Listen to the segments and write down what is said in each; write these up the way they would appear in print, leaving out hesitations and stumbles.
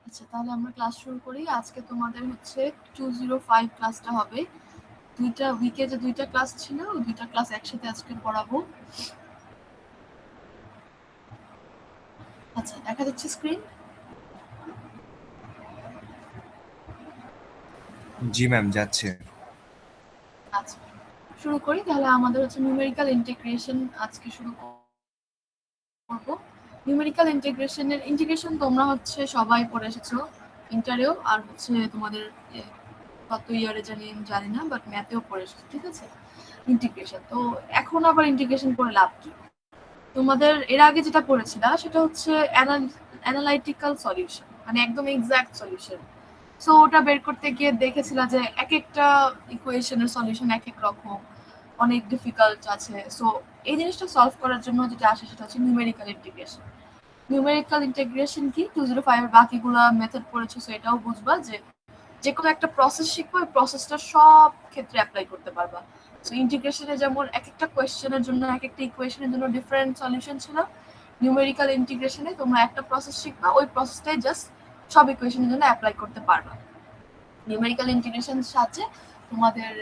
আচ্ছা, তাহলে আমরা ক্লাস শুরু করি। আজকে তোমাদের হচ্ছে 205 ক্লাসটা হবে। দুইটা উইকে যে দুইটা ক্লাস ছিল, ওই দুইটা ক্লাস একসাথে আজকে পড়াবো। আচ্ছা, দেখা যাচ্ছে স্ক্রিন? জি ম্যাম, যাচ্ছে। আচ্ছা, শুরু করি। তাহলে আমাদের হচ্ছে নিউমেরিক্যাল ইন্টিগ্রেশন আজকে শুরু করব। নিউমেরিক্যাল ইন্টিগ্রেশন তোমরা হচ্ছে সবাই পড়ে এসেছো ইন্টারেও, আর হচ্ছে তোমাদের কত ইয়ারে জানি না, বাট ম্যাথেও পড়ে এসেছো, ঠিক আছে? ইন্টিগ্রেশন তো এখন আবার ইন্টিগ্রেশন করে লাভ কি? তোমাদের এর আগে যেটা পড়েছিলা সেটা হচ্ছে অ্যানালাইটিক্যাল সলিউশন, মানে একদম এক্সাক্ট সলিউশন। সো ওটা বের করতে গিয়ে দেখেছিলা যে এক একটা ইকুয়েশনের সলিউশন এক এক রকম, অনেক ডিফিকাল্ট আছে। সো এই জিনিসটা সলভ করার জন্য যেটা আসে সেটা হচ্ছে নিউমেরিক্যাল ইন্টিগ্রেশন। নিউমেরিক্যাল ইন্টিগ্রেশন কি 205 এর বাকিগুলা মেথড পড়েছো, সো এটাও বুঝবা যে যে কোনো একটা প্রসেস শিখবো, ওই প্রসেসটা সব ক্ষেত্রে অ্যাপ্লাই করতে পারবা। সো ইন্টিগ্রেশনে যেমন এক একটা কোয়েশ্চেনের জন্য এক একটা ইকুয়েশনের জন্য ডিফারেন্ট সলিউশন ছিল, নিউমেরিক্যাল ইন্টিগ্রেশনে তোমরা একটা প্রসেস শিখবা, ওই প্রসেসটাই জাস্ট সব ইকুয়েশনের জন্য অ্যাপ্লাই করতে পারবা। নিউমেরিক্যাল ইন্টিগ্রেশন সাহায্যে তোমাদের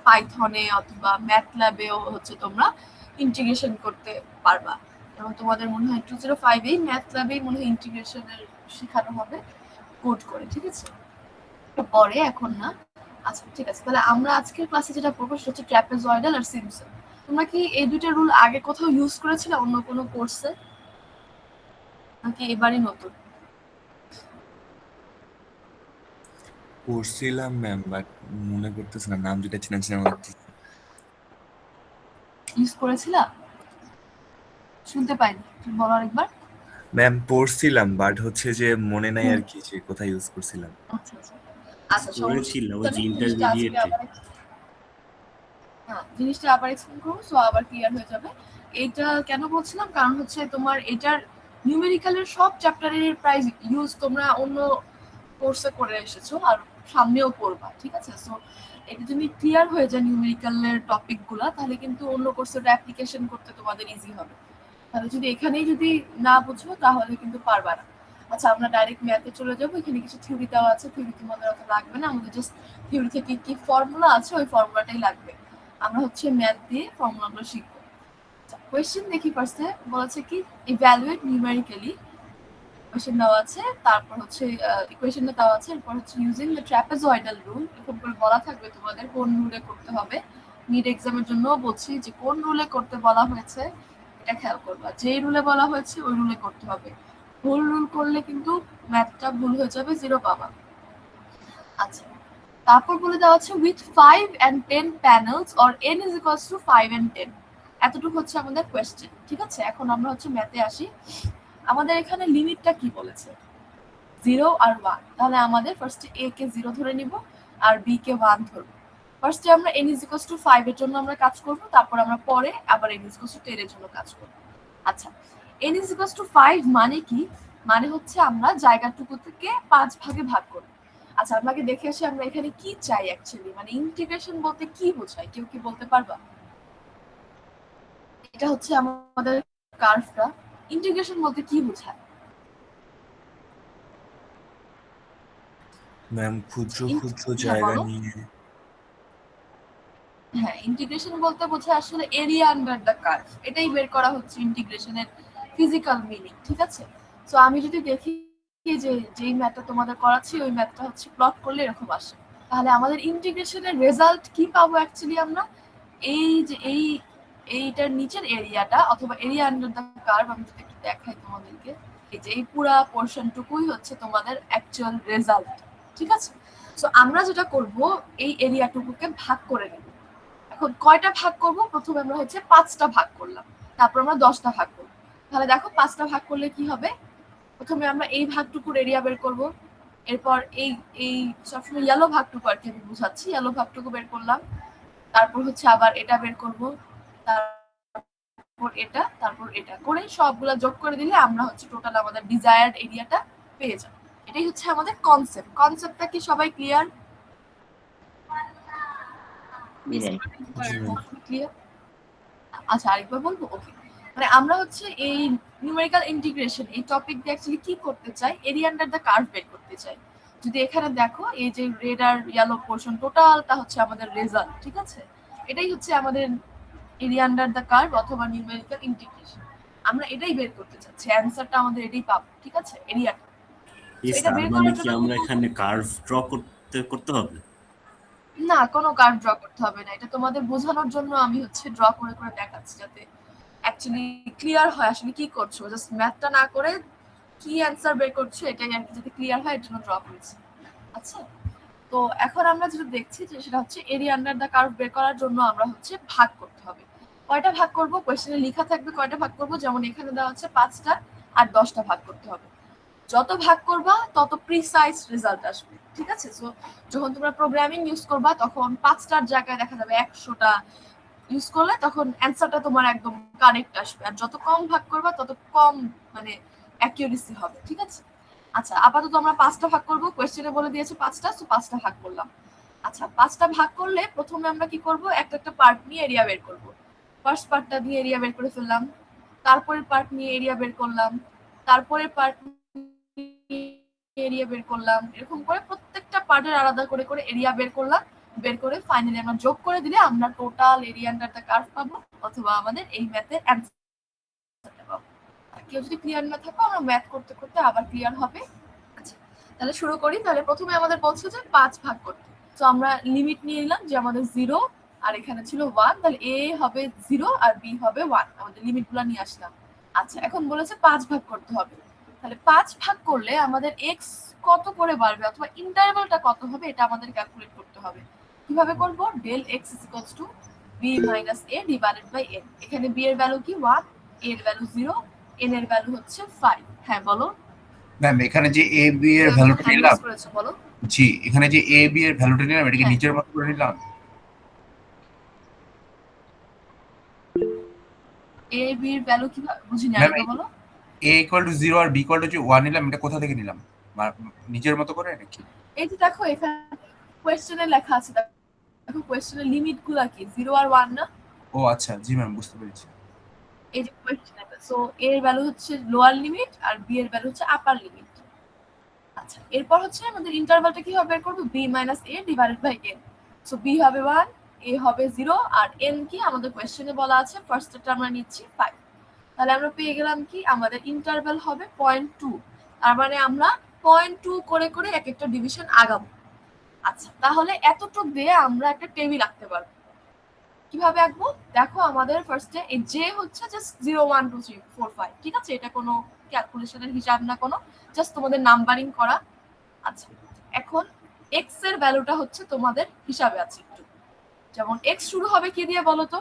পাইথনে অথবা ম্যাথল্যাবেও হচ্ছে তোমরা ইন্টিগ্রেশন করতে পারবা। এবং তোমাদের মনে হয় 205 ম্যাথল্যাবেই মনে হয় ইন্টিগ্রেশনের শেখানো হবে কোড করে, ঠিক আছে? পরে এখন না। আচ্ছা, ঠিক আছে, তাহলে আমরা আজকের ক্লাসে যেটা পড়বো সেটা হচ্ছে ট্র্যাপেজয়েডাল আর সিমসন। তোমরা কি এই দুইটা রুল আগে কোথাও ইউজ করেছিলে অন্য কোনো কোর্সে, নাকি এবারই নতুন? পড়ছিলাম ম্যাম, বাট মনে করতেছে না, নাম যেটা ছিলেন সেটা মনে হচ্ছে। ইউজ করেছিলা? শুনতে পাইনি, তুমি বলো আরেকবার। ম্যাম পড়ছিলাম, বাট হচ্ছে যে মনে নাই আর কি যে কোথায় ইউজ করছিলাম। আচ্ছা আচ্ছা আচ্ছা, করেছিল সমস্যা ওই যে নেই, জিনিসটা ইন্টারভিউ আজকে দিয়েছে। আবার জিনিসটা আবার এক্সপ্লেন করবো, সো আবার ক্লিয়ার হয়ে যাবে। এইটা কেন বলছিলাম, কারণ হচ্ছে তোমার এটার নিউমেরিক্যালের সব চ্যাপ্টারের প্রায় ইউজ তোমরা অন্য কোর্সে করে এসেছো আর সামনেও পড়বা, ঠিক আছে? সো এটা যদি ক্লিয়ার হয়ে যায় নিউমেরিক্যালের টপিকগুলো, তাহলে কিন্তু অন্য কোর্সের অ্যাপ্লিকেশন করতে তোমাদের ইজি হবে। তাহলে যদি এখানেই যদি না বুঝো তাহলে কিন্তু পারবা না। আচ্ছা, আমরা ডাইরেক্ট ম্যাথে চলে যাবো। এখানে কিছু থিওরি দেওয়া আছে, থিওরি তোমাদের অত লাগবে না, আমাদের জাস্ট থিওরি থেকে কি ফর্মুলা আছে ওই ফর্মুলাটাই লাগবে। আমরা হচ্ছে ম্যাথ দিয়ে ফর্মুলাগুলো শিখবো। কোয়েশ্চেন দেখি ফার্স্টে বলেছে কি ইভ্যালুয়েট নিউমেরিক্যালি, কোয়েশ্চেন দেওয়া আছে, তারপর হচ্ছে ইকুয়েশনটা দেওয়া আছে, এরপর হচ্ছে ইউজিং দ্য ট্র্যাপেজয়েডাল রুল, এরকম করে বলা থাকবে তোমাদের কোন রুলে করতে হবে। মিড এক্সামের জন্য বলছি যে কোন রুলে করতে বলা হয়েছে এটা খেয়াল করবা, যেই রুলে বলা হয়েছে ওই রুলে করতে হবে। ভুল রুল করলে কিন্তু ম্যাথটা ভুল হয়ে যাবে, 0 পাবা। আচ্ছা, তারপর বলে দেওয়া আছে with 5 and 10 panels or n is equals to 5 and 10। এতটুকু হচ্ছে আমাদের কোয়েশ্চেন, ঠিক আছে? এখন আমরা হচ্ছে ম্যাথে আসি। আমাদের এখানে লিমিটটা কি বলেছে? 0 আর 1। তাহলে আমাদের ফার্স্টে a কে 0 ধরে নিব আর b কে 1 ধরব। ফার্স্টে আমরা n is equals to 5 এর জন্য আমরা কাজ করব, তারপর আমরা পরে আবার n is equals to 10 এর জন্য কাজ করব। আচ্ছা, n is equals to 5 মানে কি? মানে হচ্ছে আমরা জায়গাটুকু থেকে 5 ভাগে ভাগ করব। আচ্ছা, আপনাকে দেখে আসি আমরা এখানে কি চাই অ্যাকচুয়ালি, মানে ইন্টিগ্রেশন বলতে কি বোঝায়, কেউ কি বলতে পারবা? এটা হচ্ছে আমাদের কার্ভটা, ইন্টিগ্রেশন বলতে কি বোঝায়? ম্যাম ক্ষুদ্র ক্ষুদ্র হ্যাঁ, জায়গা বলো। নিয়ে। হ্যাঁ, ইন্টিগ্রেশন বলতে বোঝায় আসলে এরিয়া আন্ডার দ্য কার্ভ, এটাই বের করা হচ্ছে ইন্টিগ্রেশনের ফিজিক্যাল মিনিং, ঠিক আছে? সো আমি যদি দেখি যে যেই ম্যাথটা তোমাদের করাচ্ছি ওই ম্যাথটা হচ্ছে প্লট করলে এরকম আসে, তাহলে আমাদের ইন্টিগ্রেশনের রেজাল্ট কি পাবো অ্যাকচুয়ালি আমরা? এই যে এইটার নিচের এরিয়াটা অথবা এরিয়া আন্ডার দ্য কার্ভ, আমি যদি একটু দেখাই তোমাদেরকে, এই যে এই পুরা পোর্শনটুকুই হচ্ছে তোমাদের অ্যাকচুয়াল রেজাল্ট, ঠিক আছে? সো আমরা যেটা করব, এই এরিয়াটুকুকে ভাগ করে নেব। এখন কয়টা ভাগ করব? প্রথমে আমরা হচ্ছে 5টা ভাগ করলাম, তারপর আমরা 10টা ভাগ করব। তাহলে দেখো 5টা ভাগ করলে কি হবে? প্রথমে আমরা এই ভাগটুকুর এরিয়া বের করব, এরপর এই এই সবসময় ইয়েলো ভাগটুকু আর কি আমি বুঝাচ্ছি, ইয়েলো ভাগটুকু বের করলাম, তারপর হচ্ছে আবার এটা বের করব, তারপর এটা, তারপর এটা করে সবগুলা যোগ করে দিলে আমরা হচ্ছে টোটাল আমাদের ডিজায়ার্ড এরিয়াটা পেয়ে যাব। এটাই হচ্ছে আমাদের কনসেপ্ট। কনসেপ্টটা কি সবাই ক্লিয়ার? জি ম্যাম। ক্লিয়ার? আচ্ছা, আরেকবার বলবো? ওকে, মানে আমরা হচ্ছে এই নিউমেরিক্যাল ইন্টিগ্রেশন এই টপিক দিয়ে অ্যাকচুয়ালি কি করতে চাই, এরিয়া আন্ডার দ্য কার্ভ বের করতে চাই। যদি এখানে দেখো এই যে রেড আর ইয়েলো পোর্শন টোটালটা হচ্ছে আমাদের রেজাল্ট, ঠিক আছে? এটাই হচ্ছে আমাদের এরিয়া আন্ডার দ্য কার্ভ অথবা নিউমেরিক্যাল ইন্টিগ্রেশন। আমরা এটাই বের করতে চাচ্ছি, অ্যান্সারটা আমাদের এটাই পাবো, ঠিক আছে? এরিয়াটা। এটা বের মানে করার কি জন্য আমরা এখানে কার্ভ ড্র করতে হবে? না, কোনো কার্ভ ড্র করতে হবে না। এটা তোমাদের বোঝানোর জন্য আমি হচ্ছে ড্র করে করে দেখাচ্ছি, যাতে অ্যাকচুয়ালি ক্লিয়ার হয় আসলে কি করছো। জাস্ট ম্যাথটা না করে কি অ্যান্সার বের করছো এটাই আর কি, যাতে ক্লিয়ার হয় এর জন্য ড্র করেছি। আচ্ছা, তো এখন আমরা যেটা দেখছি যে সেটা হচ্ছে এরিয়া আন্ডার দ্য কার্ভ বের করার জন্য আমরা হচ্ছে ভাগ করতে হবে। কয়টা ভাগ করব কোশ্চেনে লেখা থাকবে, কয়টা ভাগ করব, যেমন এখানে দেওয়া হচ্ছে 5টা আর 10টা ভাগ করতে হবে। যত ভাগ করবা তত প্রিসাইজ রেজাল্ট আসবে, ঠিক আছে? সো যখন তোমরা প্রোগ্রামিং ইউজ করবা তখন 5টার জায়গায় দেখা যাবে 100টা ইউজ করলে তখন অ্যান্সারটা তোমার একদম কারেক্ট আসবে। আর যত কম ভাগ করবা তত কম মানে অ্যাকিউরেসি হবে, ঠিক আছে? আচ্ছা, আপাতত আমরা 5টা ভাগ করব, কোশ্চেনে বলে দিয়েছে 5টা, সো 5টা ভাগ করলাম। আচ্ছা, 5টা ভাগ করলে প্রথমে আমরা কি করব, একটা একটা পার্ট নিয়ে এরিয়া বের করব। ফার্স্ট পার্টটা দিয়ে এরিয়া বের করে ফেললাম, তারপরের পার্ট নিয়ে এরিয়া বের করলাম, তারপরের পার্ট এরিয়া বের করলাম, এরকম করে প্রত্যেকটা পার্টের আলাদা করে করে এরিয়া বের করলাম। বের করে ফাইনালি আমরা যোগ করে দিলে আমরা total area under the curve পাবো, অথবা আমাদের এই ম্যাথের অ্যান্সারটা পাবো। আর কেউ যদি ক্লিয়ার না থাকো আমরা ম্যাথ করতে করতে আবার ক্লিয়ার হবে। আচ্ছা, তাহলে শুরু করি। তাহলে প্রথমে আমাদের বলছে যে 5 ভাগ করতে, তো আমরা লিমিট নিয়ে নিলাম যে আমাদের 0 আর এখানে ছিল 1, তাহলে a হবে 0 আর b হবে 1, আমাদের লিমিটগুলো নিয়ে আসলাম। আচ্ছা, এখন বলেছে 5 ভাগ করতে হবে, তাহলে 5 ভাগ করলে আমাদের x কত করে বাড়বে অথবা ইন্টারভ্যালটা কত হবে এটা আমাদের ক্যালকুলেট করতে হবে। কিভাবে করব? del x b minus a divided by n। এখানে b এর ভ্যালু কি 1, a এর ভ্যালু 0, n এর ভ্যালু হচ্ছে 5। হ্যাঁ বলো ম্যাম, এখানে যে এ বি এর ভ্যালুটা নিলাম, করেছো বলো। জি এখানে যে এ বি এর ভ্যালুটা নিলাম এটাকে হ্যাঁ। নিচের মতো করে নিলাম। a b এর ভ্যালু কি বুঝিনি, ম্যাম, আরেকবার বলো। a equal to 0 R b equal to 1 নিলাম, এটা কোথা থেকে নিলাম? নিচের মতো করে নাকি? এই যে দেখো এখানে কোশ্চেনে লেখা আছে, দেখো কোশ্চেনের লিমিটগুলো কি 0 আর 1 না? ও আচ্ছা, জি ম্যাম, বুঝতে পেরেছি। এই যে কোশ্চেনে, সো a এর ভ্যালু হচ্ছে লোয়ার লিমিট আর b এর ভ্যালু হচ্ছে আপার লিমিট। আচ্ছা, এরপর হচ্ছে আমাদের ইন্টারভালটা কি হবে বের করব, b minus a divided by n। So b হবে 1, a হবে 0 আর n কি আমাদের কোশ্চেনে বলা আছে, ফার্স্টটা আমরা নিচ্ছি 5। তাহলে আমরা পেয়ে গেলাম কি আমাদের ইন্টারভাল হবে 0.2, তার মানে আমরা 0.2 করে করে এক একটা ডিভিশন আগাবো। আচ্ছা, তাহলে এতটুক দিয়ে আমরা একটা টেবিল আঁকতে পারবো। কিভাবে আঁকবো? দেখো আমাদের ফার্স্টে এই যে হচ্ছে জাস্ট 0 1 2 3 4 5, ঠিক আছে? এটা কোনো ক্যালকুলেশনের হিসাব না, কোনো জাস্ট তোমাদের নাম্বারিং করা। আচ্ছা, এখন x এর ভ্যালুটা হচ্ছে তোমাদের হিসাবে আছে একটু, যেমন x শুরু হবে কি দিয়ে বলো তো?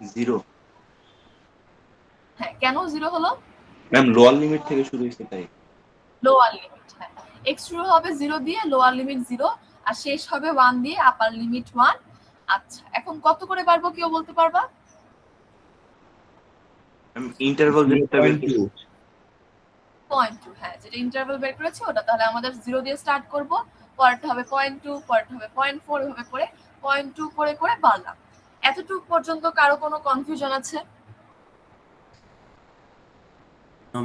0। হ্যাঁ, কেন 0 হলো? ম্যাম, লোয়ার লিমিট থেকে শুরু হয়েছে তাই। লোয়ার লিমিট, হ্যাঁ। x শুরু হবে 0 দিয়ে, লোয়ার লিমিট 0, আর শেষ হবে 1 দিয়ে, আপার লিমিট 1। আচ্ছা, এখন কত করে বাড়বো কেউ বলতে পারবা? ম্যাম, ইন্টারভাল যেটা বের করছি 0.2, হ্যাঁ, যেটা ইন্টারভাল বের করেছি ওটা। তাহলে আমাদের 0 দিয়ে স্টার্ট করব, পরেরটা হবে 0.2, পরেরটা হবে 0.4, এভাবে করে 0.2 করে করে বাড়লাম। এতটুকু পর্যন্ত কারো কোনো কনফিউশন আছে?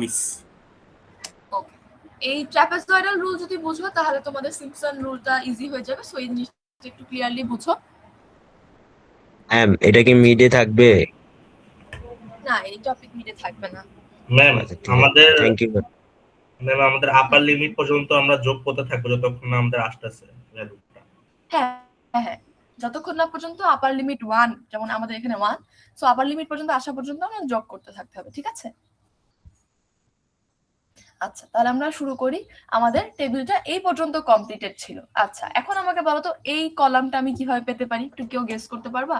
মিস ওকে, এই ট্রাপিজয়েডাল রুল যদি বুঝো তাহলে তোমাদের সিম্পসন রুলটা ইজি হয়ে যাবে। সো এই জিনিসটা একটু ক্লিয়ারলি বুঝো। ম্যাম, এটা কি মিডে থাকবে? না, এই টপিক মিডে থাকবে না। ম্যাম, আমাদের থ্যাংক ইউ। ম্যাম আমাদের আপার লিমিট পর্যন্ত আমরা যোগ করতে থাকবো যতক্ষণ না আমাদের আসতেছে ভ্যালুটা। হ্যাঁ হ্যাঁ, যতক্ষণ না পর্যন্ত আপার লিমিট 1, যেমন আমাদের এখানে 1, সো আপার লিমিট পর্যন্ত আসা পর্যন্ত আমরা যোগ করতে থাকতে হবে, ঠিক আছে? আচ্ছা, তাহলে আমরা শুরু করি। আমাদের টেবিলটা এই পর্যন্ত কমপ্লিটেড ছিল। আচ্ছা, এখন আমাকে বলো তো এই কলামটা আমি কিভাবে পেতে পারি, একটু কেউ গেস করতে পারবা?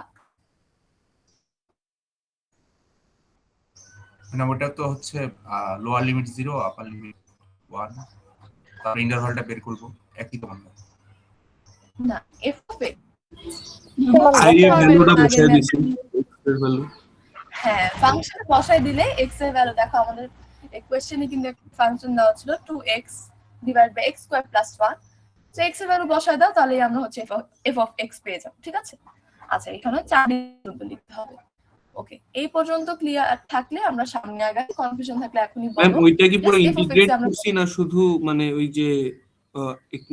মানে ওটা তো হচ্ছে লোয়ার লিমিট 0, আপার লিমিট 1, তারপর ইন্টারভালটা বের করব, একই তো মনে হয়। না, f অফ x আই এর ভ্যালুটা বসায় দিছি, x এর ভ্যালু। হ্যাঁ, ফাংশনে বসাই দিলে x এর ভ্যালু দেখো আমাদের এই কোশ্চেনে কিন্তু একটা ফাংশন দেওয়া ছিল 2x divide by x square plus 1। So x এর ভ্যালু বসাই দাও, তাহলে আমরা হচ্ছে f অফ x পেয়ে যাব, ঠিক আছে? আচ্ছা, এখানে 4 বিন্দু লিখতে হবে। ওকে, এই পর্যন্ত ক্লিয়ার থাকলে আমরা সামনে আগাই, কনফিউশন থাকলে এখনই ম্যাম বলো। ওইটা কি পুরো Just f of x integrate আমরা করছি না শুধু মানে ওই যে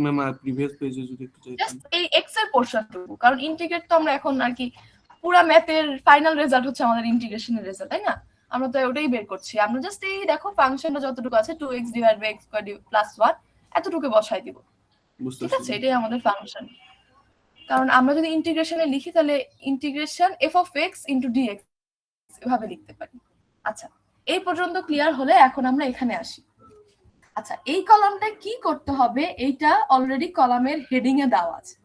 ম্যাম প্রিভিয়াস পেজে যদি একটু চাইতাম। জাস্ট এই x এর পোরশনটুকু, কারণ ইন্টিগ্রেট তো আমরা এখন আর কি পুরো ম্যাথের ফাইনাল রেজাল্ট হচ্ছে আমাদের ইন্টিগ্রেশনের রেজাল্ট, তাই না? আমরা তো ওটাই বের করছি। আমরা জাস্ট এই দেখো ফাংশনটা যতটুকু আছে 2x / x² + 1 এতটুকু বসাই দিব, বুঝতে ঠিক আছে? পারছি। এটাই আমাদের ফাংশন। কারণ আমরা যদি ইন্টিগ্রেশনে লিখি তাহলে integration f of x into dx এভাবে লিখতে পারি। আচ্ছা, এই পর্যন্ত ক্লিয়ার হলে এখন আমরা এখানে আসি। আচ্ছা, এই কলামটা কি করতে হবে এইটা অলরেডি কলামের হেডিং এ দেওয়া আছে,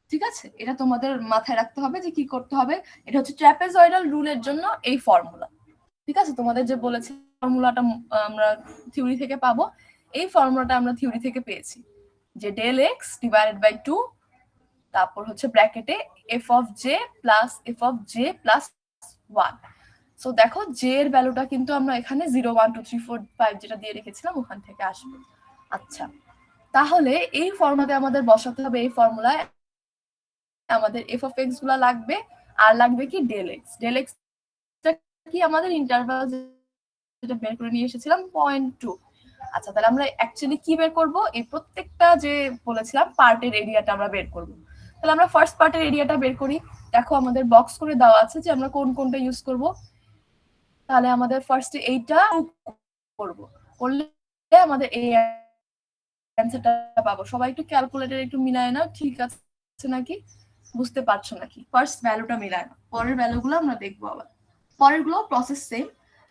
ঠিক আছে? এটা তোমাদের মাথায় রাখতে হবে যে কি করতে হবে। এটা হচ্ছে ট্র্যাপেজয়েডাল রুলের জন্য এই ফর্মুলা, ঠিক আছে? তোমাদের যে বলেছি ফর্মুলাটা আমরা থিওরি থেকে পাবো, এই ফর্মুলাটা আমরা থিওরি থেকে পেয়েছি যে del x / 2, তারপর হচ্ছে ব্র্যাকেটে f of j plus f of j plus 1। So দেখো j এর ভ্যালুটা কিন্তু আমরা এখানে 0 1 2 3 4 5 যেটা দিয়ে রেখেছিলাম ওখান থেকে আসবে। আচ্ছা, তাহলে এই ফর্মুলাতে আমাদের বসাতে হবে, এই ফর্মুলায় আমাদের f of x গুলা লাগবে, আর লাগবে কি del x। del x টা কি আমাদের ইন্টারভাল যেটা বের করে নিয়ে এসেছিলাম 0.2। আচ্ছা, তাহলে আমরা অ্যাকচুয়ালি কি বের করব? এই প্রত্যেকটা যে বলেছিলাম পার্টের এরিয়াটা আমরা বের করব। তাহলে আমরা ফার্স্ট পার্টের এরিয়াটা বের করি। দেখো আমাদের বক্স করে দেওয়া আছে যে আমরা কোন কোনটা ইউজ করব। তাহলে আমাদের ফার্স্টে এইটা করব, করলে আমাদের এই অ্যানসারটা পাবো। সবাই একটু ক্যালকুলেটর একটু মিলায় নাও, ঠিক আছে নাকি? বুঝতে পারছো নাকি? ফার্স্ট ভ্যালুটা মিলায় নাও, পরের ভ্যালুগুলো আমরা দেখবো আবার। পরেরগুলো প্রসেস সেম,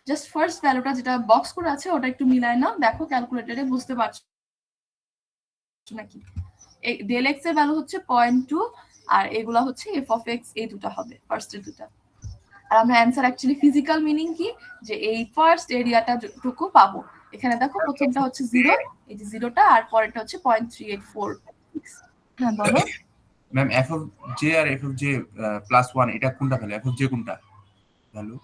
জাস্ট ফার্স্ট ভ্যালুটা যেটা বক্স করে আছে ওটা একটু মিলায় নাও, দেখো ক্যালকুলেটরে বুঝতে পারছো নাকি? এই del x এর ভ্যালু হচ্ছে 0.2 আর এগুলা হচ্ছে f of x, এই দুটো হবে ফার্স্টের দুটো। আর আমরা অ্যানসার অ্যাকচুয়ালি ফিজিক্যাল মিনিং কি যে এই ফার্স্ট এরিয়াটা যতটুকু পাবো, এখানে দেখো প্রথমটা হচ্ছে 0, এই যে 0টা, আর পরেরটা হচ্ছে 0.384। হ্যাঁ বলো ম্যাম f of j আর f of j + 1 এটা কোনটা ভ্যালু? f of j কোনটা ভ্যালু?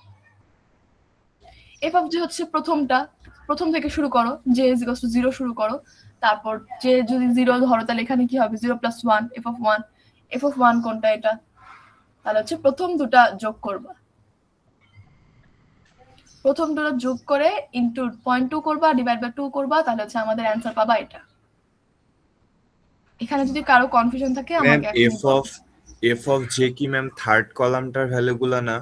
f of j হচ্ছে প্রথমটা, প্রথম থেকে শুরু করো, j = 0 শুরু করো, তারপর j যদি 0 ধরো তাহলে এখানে কি হবে? 0 + 1 f of 1। f of 1 কোনটা? এটা। তাহলে হচ্ছে প্রথম দুটো যোগ করবা, প্রথম দুটো যোগ করে ইনটু 0.2 করবা, ডিভাইড বাই 2 করবা, তাহলে হচ্ছে আমাদের অ্যানসার পাবা এটা। এখানে যদি কারো কনফিউশন থাকে ম্যাম আমাকে f of j কি ম্যাম থার্ড কলামটার ভ্যালুগুলো না?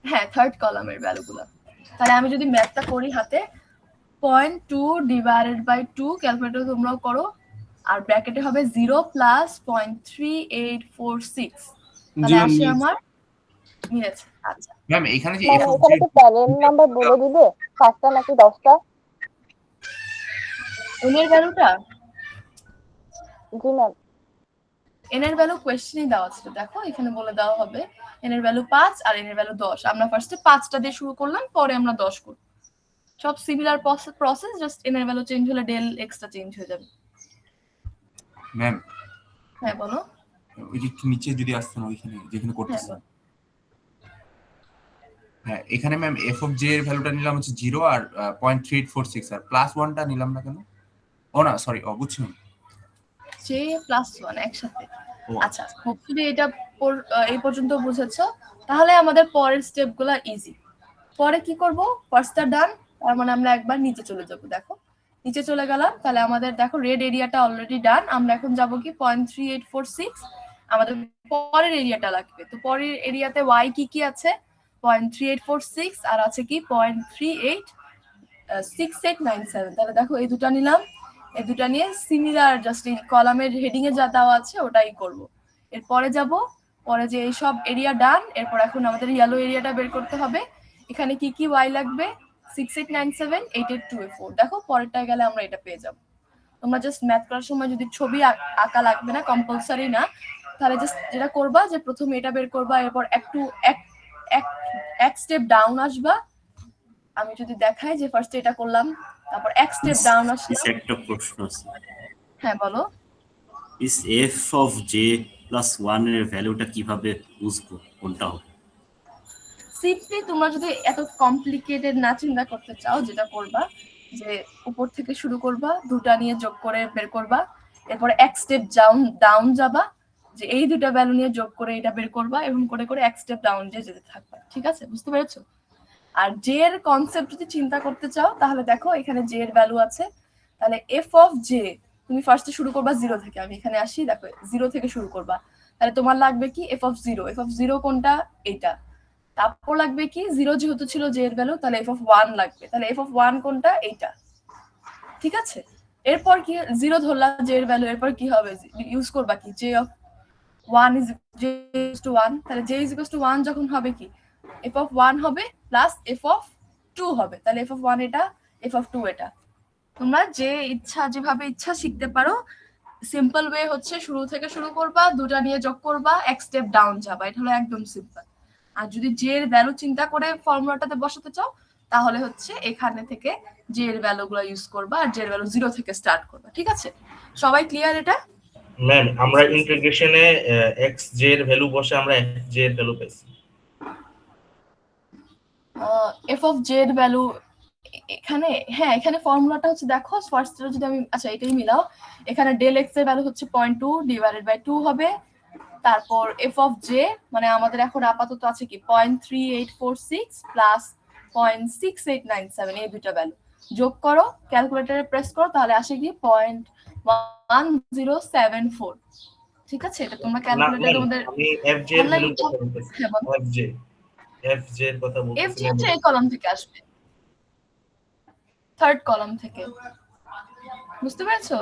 হ্যাঁ, থার্ড কলামের ভ্যালুগুলো। তাহলে আমি যদি ম্যাথটা করি হাতে, 0.2 ডিভাইডেড বাই 2 ক্যালকুলেটর তোমরাও করো, আর ব্র্যাকেটে হবে 0 + 0.3846। তাহলে আসে আমার মিলেছে। আচ্ছা ম্যাম এখানে যে ম্যাম f of j এখানে কি প্যানেল নাম্বার বলে দিবে 5টা নাকি 10টা? n এর ভ্যালুটা, জি ম্যাম। n এর ভ্যালু কোশ্চেনই দেওয়া ছিল, দেখো এখানে বলে দেওয়া হবে n এর ভ্যালু 5 আর n এর ভ্যালু 10। আমরা ফার্স্টে 5টা দিয়ে শুরু করলাম, পরে আমরা 10 করব। সব সিমিলার প্রসেস, জাস্ট n এর ভ্যালু চেঞ্জ হলে del x টা চেঞ্জ হয়ে যাবে। ম্যাম হ্যাঁ বলো। ওই যে একটু নিচে যদি আসতেন ওইখানে যেখানে করতেছেন। হ্যাঁ এখানে ম্যাম f of j এর ভ্যালুটা নিলাম হচ্ছে 0 আর 0.3846 আর +1টা নিলাম না কেন? ও না সরি, বুঝছেন j + 1 একসাথে। আচ্ছা, হোপফুলি এটা এই পর্যন্ত বুঝেছো। তাহলে আমাদের পরের স্টেপগুলো ইজি। পরে কি করব? ফার্স্টটা ডান, তার মানে আমরা একবার নিচে চলে যাব। দেখো নিচে চলে গেলাম, তাহলে আমাদের দেখো রেড এরিয়াটা অলরেডি ডান। আমরা এখন যাব কি 0.3846, আমাদের পরের এরিয়াটা লাগবে। তো পরের এরিয়াতে y কি কি আছে? 0.3846 আর আছে কি 0.386897। তাহলে দেখো এই দুটো নিলাম, এই দুটো নিয়ে সিমিলার জাস্ট এই কলামের হেডিং এ যা দেওয়া আছে ওটাই করব। এরপরে যাব, পরে যে এই সব এরিয়া ডান, এরপর এখন আমাদের ইয়েলো এরিয়াটা বের করতে হবে। এখানে কি কি y লাগবে? 6897 88284। দেখো পরেরটায় গেলে আমরা এটা পেয়ে যাব। তোমরা জাস্ট ম্যাথ করার সময় যদি ছবি আঁকা লাগবে না, কম্পালসারি না, তাহলে জাস্ট যেটা করবা যে প্রথমে এটা বের করবা, এরপর এক স্টেপ ডাউন আসবা। আমি যদি দেখাই যে ফার্স্টে এটা করলাম, তারপর এক স্টেপ ডাউন আসলাম। একটা প্রশ্ন আছে। হ্যাঁ বলো। ইস f of j + 1 এর ভ্যালুটা কিভাবে বুঝবো কোনটা হবে? সিম্পলি তোমরা যদি এত কমপ্লিকেটেড না চিন্তা করতে চাও, যেটা করবা যে উপর থেকে শুরু করবা, দুটা নিয়ে যোগ করে বের করবা, এরপর এক স্টেপ ডাউন যাবা, যে এই দুটো ভ্যালু নিয়ে যোগ করে এটা বের করবা এবং করে করে এক স্টেপ ডাউন যেতে থাকবা। ঠিক আছে, বুঝতে পেরেছো? আর জে এর কনসেপ্ট যদি চিন্তা করতে চাও তাহলে দেখো এখানে জে এর ভ্যালু আছে, তাহলে এফ অফ জে তুমি ফার্স্টে শুরু করবা 0 থেকে। আমি এখানে আসি, দেখো 0 থেকে শুরু করবা, তাহলে তোমার লাগবে কি এফ অফ 0। এফ অফ 0 কোনটা? এটা। তারপর লাগবে কি 0 যেহেতু ছিল জে এর ভ্যালু, তাহলে এফ অফ 1 লাগবে, তাহলে এফ অফ 1 কোনটা? এইটা। ঠিক আছে, এরপর কি 0 ধরলা জে এর ভ্যালু, এরপর কি হবে? ইউজ করবা কি J of 1 is j is to 1, তাহলে j is equals to 1 যখন হবে কি f of 1 হবে প্লাস f of 2 হবে, তাহলে f of 1 এটা, f of 2 এটা। তোমরা যে ইচ্ছা যেভাবে ইচ্ছা শিখতে পারো। সিম্পল ওয়ে হচ্ছে শুরু থেকে শুরু করবা, দুটা নিয়ে যোগ করবা, এক স্টেপ ডাউন যাবা, এটা হলো একদম সিম্পল। আর যদি j এর ভ্যালু চিন্তা করে ফর্মুলাটাতে বসাতে চাও তাহলে হচ্ছে এখানে থেকে j এর ভ্যালুগুলো ইউজ করবা আর j এর ভ্যালু 0 থেকে স্টার্ট করবা। ঠিক আছে, সবাই ক্লিয়ার এটা? ম্যাম আমরা ইন্টিগ্রেশনে xj এর ভ্যালু বসে আমরা fj এর ভ্যালু পেয়েছি। এফ অফ জে এর ভ্যালু এখানে, হ্যাঁ এখানে ফর্মুলাটা হচ্ছে দেখো ফার্স্ট যদি আমি, আচ্ছা এটাই মিলাও, এখানে ডেল এক্স এর ভ্যালু হচ্ছে 0.2 ডিভাইডেড বাই 2 হবে, তারপর এফ অফ জে মানে আমাদের এখন আপাতত আছে কি 0.3846 প্লাস 0.6897, এই দুটো ভ্যালু যোগ করো, ক্যালকুলেটরে প্রেস করো, তাহলে আসে কি 0.1074। ঠিক আছে, এটা তোমরা ক্যালকুলেটরে তোমাদের আমি fj এর ভ্যালু কথা বলতেছি, fj এর কথা বলতেছি। fj হচ্ছে এই কলাম থেকে আসবে, থার্ড কলাম থেকে, বুঝতে পেরেছো?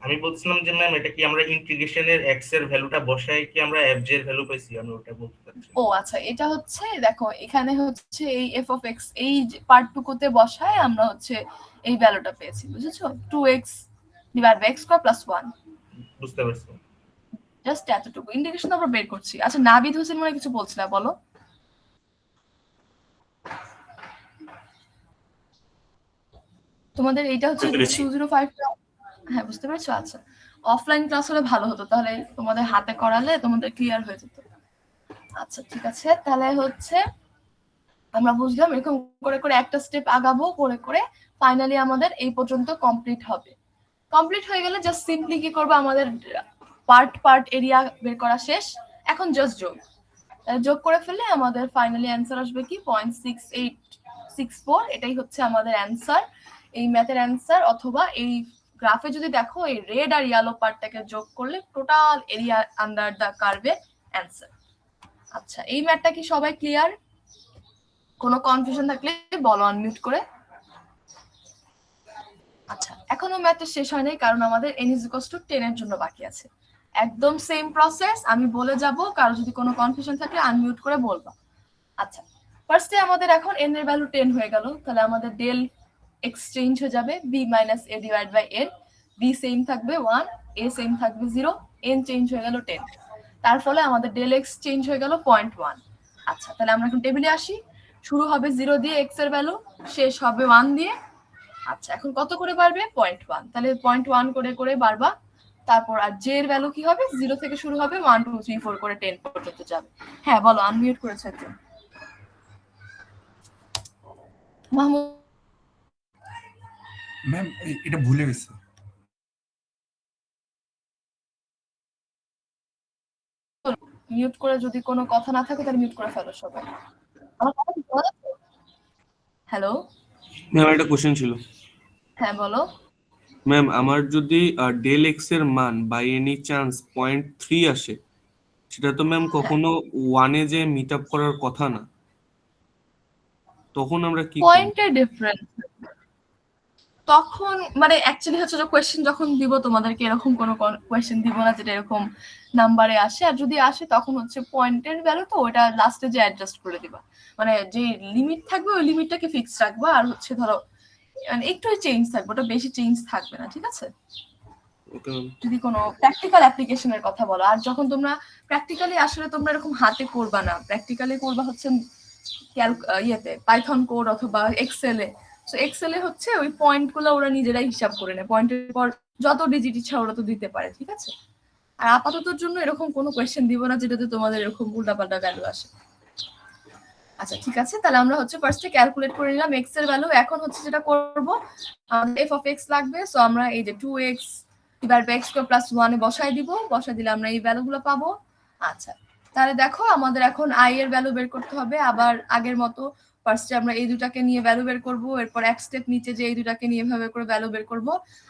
আমি বলছিলাম যে ম্যাম এটা কি আমরা ইন্টিগ্রেশনের x এর ভ্যালুটা বসাই কি আমরা fj এর ভ্যালু পাইছি, আমি ওটা বলতে চাচ্ছি। ও আচ্ছা, এটা হচ্ছে দেখো এখানে হচ্ছে এই f of x এই পার্টটুকুতে বসায় আমরা হচ্ছে এই ভ্যালুটা পেয়েছি, বুঝেছো? 2x divide by x square plus 1, বুঝতে পারছি। জাস্ট এতটুকু। ইন্টিগ্রেশন আমরা বের করছি। আচ্ছা নাবিদ হোসেন মনে কিছু বলছিল, বলো। তোমাদের এইটা হচ্ছে 205, হ্যাঁ বুঝতে পেরেছো? আচ্ছা অফলাইন ক্লাস হলে ভালো হতো, তাহলে তোমাদের হাতে করালে তোমাদের ক্লিয়ার হয়ে যেত। আচ্ছা ঠিক আছে, তাহলে হচ্ছে আমরা বুঝলাম এরকম করে করে একটা স্টেপ আগাবো, করে করে ফাইনালি আমাদের এই পর্যন্ত কমপ্লিট হবে। কমপ্লিট হয়ে গেলে জাস্ট সিম্পলি কি করবো, আমাদের পার্ট পার্ট এরিয়া বের করা শেষ, এখন জাস্ট যোগ। যোগ করে ফেললে আমাদের ফাইনালি অ্যান্সার আসবে কি 0.6864, এটাই হচ্ছে আমাদের অ্যান্সার, এই ম্যাথের অ্যান্সার। অথবা এই গ্রাফে যদি দেখো এই রেড আর ইয়েলো পার্টটাকে যোগ করলে টোটাল এরিয়া আন্ডার দ্য কার্ভের অ্যান্সার। আচ্ছা এই ম্যাথটা কি সবাই ক্লিয়ার? কোনো কনফিউশন থাকলে বলো আনমিউট করে। আচ্ছা এখনো ম্যাথটা শেষ হয়নি, কারণ আমাদের n = 10 এর জন্য বাকি আছে। একদম সেম প্রসেস, আমি বলে যাব, কারো যদি কোনো কনফিউশন থাকে আনমিউট করে বলবা। আচ্ছা ফার্স্টে আমাদের এখন n এর ভ্যালু 10 হয়ে গেল, তাহলে আমাদের ডেল এক্সচেঞ্জ হয়ে যাবে b - a divide by n, b same থাকবে 1, a সেম থাকবে 0, n চেঞ্জ হয়ে গেল 10, তার ফলে আমাদের ডেল x চেঞ্জ হয়ে গেল 0.1। আচ্ছা তাহলে আমরা এখন টেবিলে আসি, শুরু হবে 0 দিয়ে x এর ভ্যালু, শেষ হবে 1 দিয়ে। আচ্ছা এখন কত করে বাড়বে? 0.1, তাহলে 0.1 করে করে বাড়বা। তারপর আর j এর ভ্যালু কি হবে? 0 থেকে শুরু হবে, 1 2 3 4 করে 10 পর্যন্ত যাবে। হ্যাঁ বলো, আনমিউট করেছে একজন। মাহমুদ ম্যাম এটা ভুলে গেছি। মিউট করে, যদি কোনো কথা না থাকে তাহলে মিউট করে ফেলো সবাই। আমার কথা কি শোনা যাচ্ছে? হ্যালো ম্যাম একটা কোশ্চেন ছিল। হ্যাঁ বলো। ম্যাম আমার যদি ডেল এক্স এর মান বাই এনি চান্স 0.3 আসে, সেটা তো ম্যাম কখনো 1 এ যে মিট আপ করার কথা না, তখন আমরা কি করব? পয়েন্টের ডিফারেন্স তখন মানে অ্যাকচুয়ালি হচ্ছে যে কোয়েশ্চেন যখন দিব তোমাদেরকে এরকম কোনো কোয়েশ্চেন দিব না যেটা এরকম নাম্বারে আসে, আর যদি আসে তখন হচ্ছে পয়েন্টের ভ্যালু, তো ওটা লাস্টে যে অ্যাডজাস্ট করে দিবা, মানে যে লিমিট থাকবে ওই লিমিটটাকে ফিক্স রাখবা, আর হচ্ছে ধরো মানে একটু চেঞ্জ থাকবে, ওটা বেশি চেঞ্জ থাকবে না। ঠিক আছে, ওকে ম্যাম। যদি কোনো প্র্যাকটিক্যাল অ্যাপ্লিকেশনের কথা বলো। আর যখন তোমরা প্র্যাকটিক্যালি আসলে তোমরা এরকম হাতে করবা না, প্র্যাকটিক্যালি করবা হচ্ছে ইয়েতে পাইথন কোড অথবা এক্সেলে। সো এক্সেলে হচ্ছে ওই পয়েন্ট গুলো ওরা নিজেরাই হিসাব করে নেয়, পয়েন্টের পর যত ডিজিট ইচ্ছা ওরা তো দিতে পারে। ঠিক আছে, আর আপাততর জন্য এরকম কোনো কোয়েশ্চেন দিব না যেটাতে তোমাদের এরকম উল্টাপাল্টা ভ্যালু আসে। আচ্ছা ঠিক আছে, তাহলে আমরা হচ্ছে ফার্স্টে ক্যালকুলেট করে নিলাম এক্স এর ভ্যালু। এখন হচ্ছে যেটা করব, আমাদের এফ অফ এক্স লাগবে, সো আমরা এই যে 2x divide by X square plus 1 এ বসাই দিব, বসাই দিলে আমরা এই ভ্যালুগুলো পাবো। আচ্ছা, তাহলে দেখো আমাদের এখন আই এর ভ্যালু বের করতে হবে। আবার আগের মতো ফার্স্টে আমরা এই দুটাকে নিয়ে ভ্যালু বের করব, এরপর এক স্টেপ নিচে যে এই দুটাকে নিয়ে এভাবে করে ভ্যালু বের করব।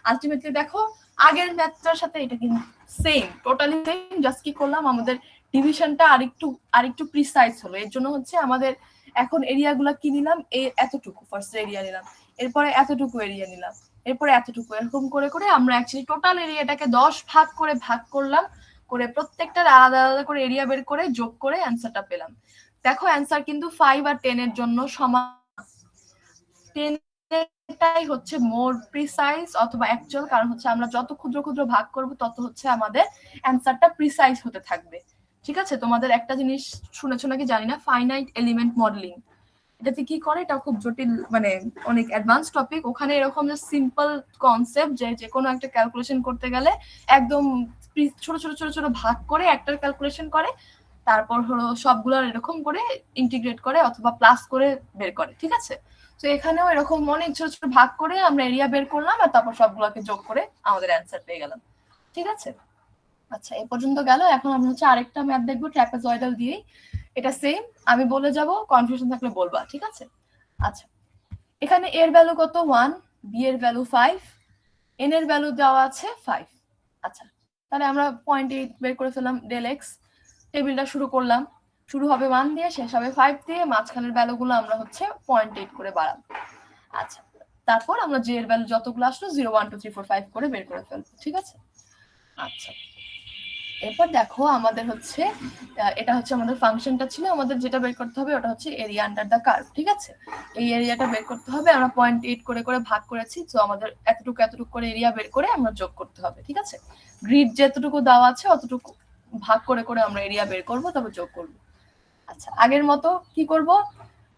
আলটিমেটলি দেখো আগের ম্যাথটার সাথে এটা কিন্তু সেম, টোটালি সেম, জাস্ট কি করলাম আমাদের ডিভিশনটা আরেকটু প্রিসাইজ হলো। এর জন্য হচ্ছে আমাদের এখন এরিয়াগুলো কি নিলাম, এতটুকু ফার্স্ট এরিয়া নিলাম, এরপরে এতটুকু এরিয়া নিলাম, এরপরে এতটুকু, এরকম করে করে আমরা অ্যাকচুয়ালি টোটাল এরিয়াটাকে 10 ভাগ করে ভাগ করলাম, করে প্রত্যেকটার আলাদা আলাদা করে এরিয়া বের করে যোগ করে অ্যান্সারটা পেলাম। দেখো অ্যান্সার কিন্তু 5 আর 10 এর জন্য সমান। 10 এটাই হচ্ছে মোর প্রিসাইজ অথবা অ্যাকচুয়াল, কারণ হচ্ছে আমরা যত ক্ষুদ্র ক্ষুদ্র ভাগ করব তত হচ্ছে আমাদের অ্যান্সারটা প্রিসাইজ হতে থাকবে। ঠিক আছে, তোমাদের একটা জিনিস শুনেছো নাকি জানি না, ফাইনাইট এলিমেন্ট মডেলিং, এটাতে কি করে, এটা খুব জটিল, মানে অনেক অ্যাডভান্স টপিক। ওখানে এরকম যে সিম্পল কনসেপ্ট যে কোনো একটা ক্যালকুলেশন করতে গেলে একদম ছোট ছোট ছোট ছোট ভাগ করে একটার ক্যালকুলেশন করে, তারপর হলো সবগুলোর এরকম করে ইন্টিগ্রেট করে অথবা প্লাস করে বের করে। ঠিক আছে, তো এখানেও এরকম অনেক ছোট ছোট ভাগ করে আমরা এরিয়া বের করলাম আর তারপর সবগুলোকে যোগ করে আমাদের অ্যান্সার পেয়ে গেলাম। ঠিক আছে, আচ্ছা এই পর্যন্ত গেল। এখন আমরা হচ্ছে আরেকটা ম্যাথ দেখবো ট্র্যাপেজয়েডাল দিয়েই, এটা সেম, আমি বলে যাব, কনফিউশন থাকলে বলবা। ঠিক আছে, আচ্ছা এখানে এর ভ্যালু কত 1, বি এর ভ্যালু 5, এন এর ভ্যালু দেওয়া আছে 5। আচ্ছা তাহলে আমরা 0.8 বের করে ফেললাম, ডেল এক্স টেবিলটা শুরু করলাম, শুরু হবে 1 দিয়ে, শেষ হবে 5 দিয়ে, মাঝখানের ভ্যালুগুলো আমরা হচ্ছে 0.8 করে বাড়াবো। আচ্ছা তারপর আমরা জে এর ভ্যালু যতগুলো আসলো 0 1 2 3 4 5 করে বের করে ফেলবো। ঠিক আছে, আচ্ছা এরপর দেখো আমাদের হচ্ছে এটা হচ্ছে আমাদের ফাংশনটা ছিল, আমাদের যেটা বের করতে হবে ওটা হচ্ছে এরিয়া আন্ডার দ্য কার্ভ। ঠিক আছে, এই এরিয়াটা বের করতে হবে, আমরা 0.8 করে করে ভাগ করেছি, তো আমাদের এতটুকু এতটুকু করে এরিয়া বের করে আমরা যোগ করতে হবে। ঠিক আছে, গ্রিড যেতটুকু দেওয়া আছে অতটুকু ভাগ করে করে আমরা এরিয়া বের করব, তারপর যোগ করব। আচ্ছা আগের মতো কি করব,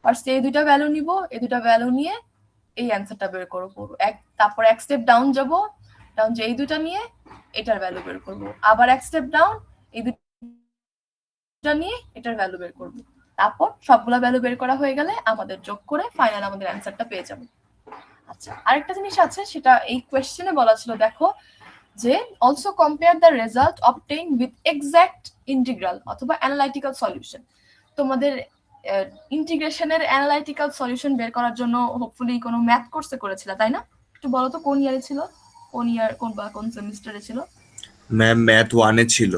ফার্স্ট এই দুইটা ভ্যালু নিব, এই দুইটা ভ্যালু নিয়ে এই অ্যান্সারটা বের করব, তারপর এক স্টেপ ডাউন যাব, ডাউন যে এই দুইটা নিয়ে এটার ভ্যালু বের করব, আবার এক স্টেপ ডাউন এই দুইটা নিয়ে এটার ভ্যালু বের করব, তারপর সবগুলা ভ্যালু বের করা হয়ে গেলে আমাদের যোগ করে ফাইনাল আমাদের অ্যান্সারটা পেয়ে যাব। আচ্ছা আরেকটা জিনিস আছে, সেটা এই কোয়েশ্চেনে বলা ছিল, দেখো যে also compare the result obtain with exact integral অথবা অ্যানালাইটিক্যাল সলিউশন। তোমাদের ইন্টিগ্রেশনের অ্যানালাইটিক্যাল সলিউশন বের করার জন্য হোপফুলি কোনো ম্যাথ কোর্সে করেছিল, তাই না? একটু বলো তো কোন ইয়ারে ছিল, কোন ইয়ার কোন সেমিস্টারে ছিল? ম্যাম ম্যাথ 1 এ ছিল।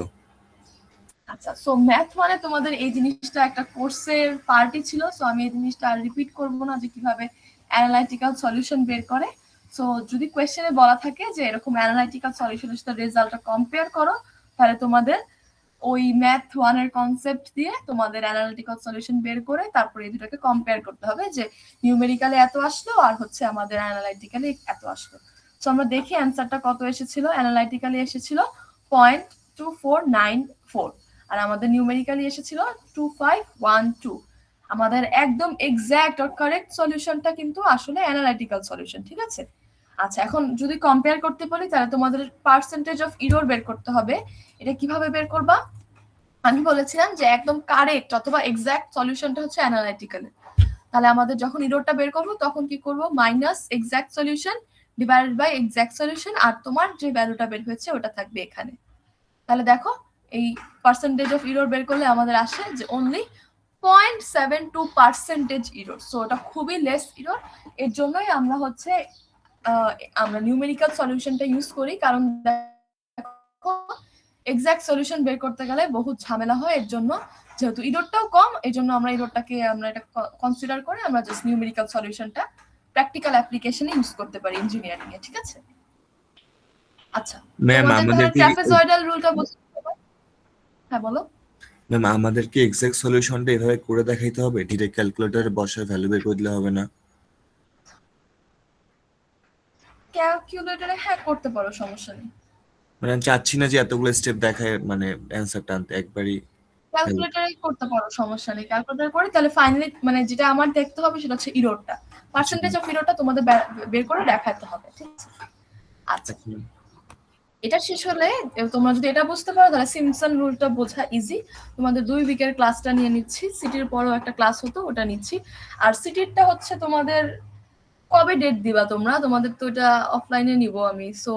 আচ্ছা, সো ম্যাথ 1 এ তোমাদের এই জিনিসটা একটা কোর্সের পার্টি ছিল, সো আমি এই জিনিসটা আর রিপিট করব না যে কিভাবে অ্যানালাইটিক্যাল সলিউশন বের করে। সো যদি কোয়েশ্চেনে বলা থাকে যে এরকম অ্যানালাইটিক্যাল সলিউশনের সাথে রেজাল্টটা কম্পেয়ার করো, তাহলে তোমাদের ওই ম্যাথ 1 এর কনসেপ্ট দিয়ে তোমাদের অ্যানালিটিক্যাল সলিউশন বের করে তারপরে এই দুটোকে কম্পেয়ার করতে হবে যে নিউমেরিক্যালি এত আসলো আর হচ্ছে আমাদের অ্যানালাইটিক্যালি এত আসলো। সো আমরা দেখি অ্যান্সারটা কত এসেছিল। অ্যানালাইটিক্যালি এসেছিল 0.2494 আর আমাদের নিউমেরিক্যালি এসেছিল 2512। আমাদের একদম এক্সাক্ট আর কারেক্ট সলিউশনটা কিন্তু আসলে অ্যানালাইটিক্যাল সলিউশন। ঠিক আছে, আচ্ছা এখন যদি কম্পেয়ার করতে বলি তাহলে তোমাদের পার্সেন্টেজ অফ এরর বের করতে হবে। এটা কিভাবে বের করবা? আমি বলেছিলাম যে একদম কারেক্ট অথবা এক্সাক্ট সলিউশনটা হচ্ছে অ্যানালাইটিক্যাল। তাহলে আমাদের যখন এররটা বের করব তখন কি করব, minus exact solution divided by exact solution, আর তোমার যে ভ্যালুটা বের হয়েছে ওটা থাকবে এখানে। তাহলে দেখো এই পার্সেন্টেজ অফ এরর বের করলে আমাদের আসে যে অনলি 0.72% এরর। সো এটা খুবই লেস এরর, এর জন্যই আমরা হচ্ছে আমরা নিউমেরিক্যাল সলিউশনটা ইউজ করি, কারণ দেখো এক্সাক্ট সলিউশন বের করতে গেলে বহুত ঝামেলা হয়। এর জন্য যেহেতু এররটাও কম, এই জন্য আমরা এররটাকে আমরা এটা কনসিডার করে আমরা জাস্ট নিউমেরিক্যাল সলিউশনটা প্র্যাকটিক্যাল অ্যাপ্লিকেশনে ইউজ করতে পারি ইঞ্জিনিয়ারিং এ। ঠিক আছে, আচ্ছা ম্যাম আমাদের ট্রাপেজয়েডাল রুলটা বুঝতে হবে? হ্যাঁ বলো। ম্যাম আমাদেরকে এক্সাক্ট সলিউশনটা এভাবে করে দেখাইতে হবে, ডিরেক্ট ক্যালকুলেটরে বসে ভ্যালু বের করে দিলে হবে না? ক্যালকুলেটরে হ্যাঁ করতে পারো, সমস্যা নেই। মানে আমি চাচ্ছি না যে এতগুলো স্টেপ দেখায় মানে অ্যান্সারটা আনতে, একবারই ক্যালকুলেটরে করতে পারো, সমস্যা নেই। ক্যালকুলেটর করে তাহলে ফাইনালি মানে যেটা আমার দেখতে হবে সেটা হচ্ছে এররটা, পার্সেন্টেজ অফ এররটা তোমাদের বের করে দেখাতে হবে। ঠিক আছে, আচ্ছা এটা শেষ হলে তোমরা যদি এটা বুঝতে পারো তাহলে সিম্পসন রুলটা বোঝা ইজি। তোমাদের 2 উইকের ক্লাসটা নিয়ে নিচ্ছি, সিটির পরেও একটা ক্লাস হতো ওটা নিচ্ছি। আর সিটিরটা হচ্ছে তোমাদের কবে ডেট দিবা তোমরা? তোমাদের তো এটা অফলাইনে নিব আমি, সো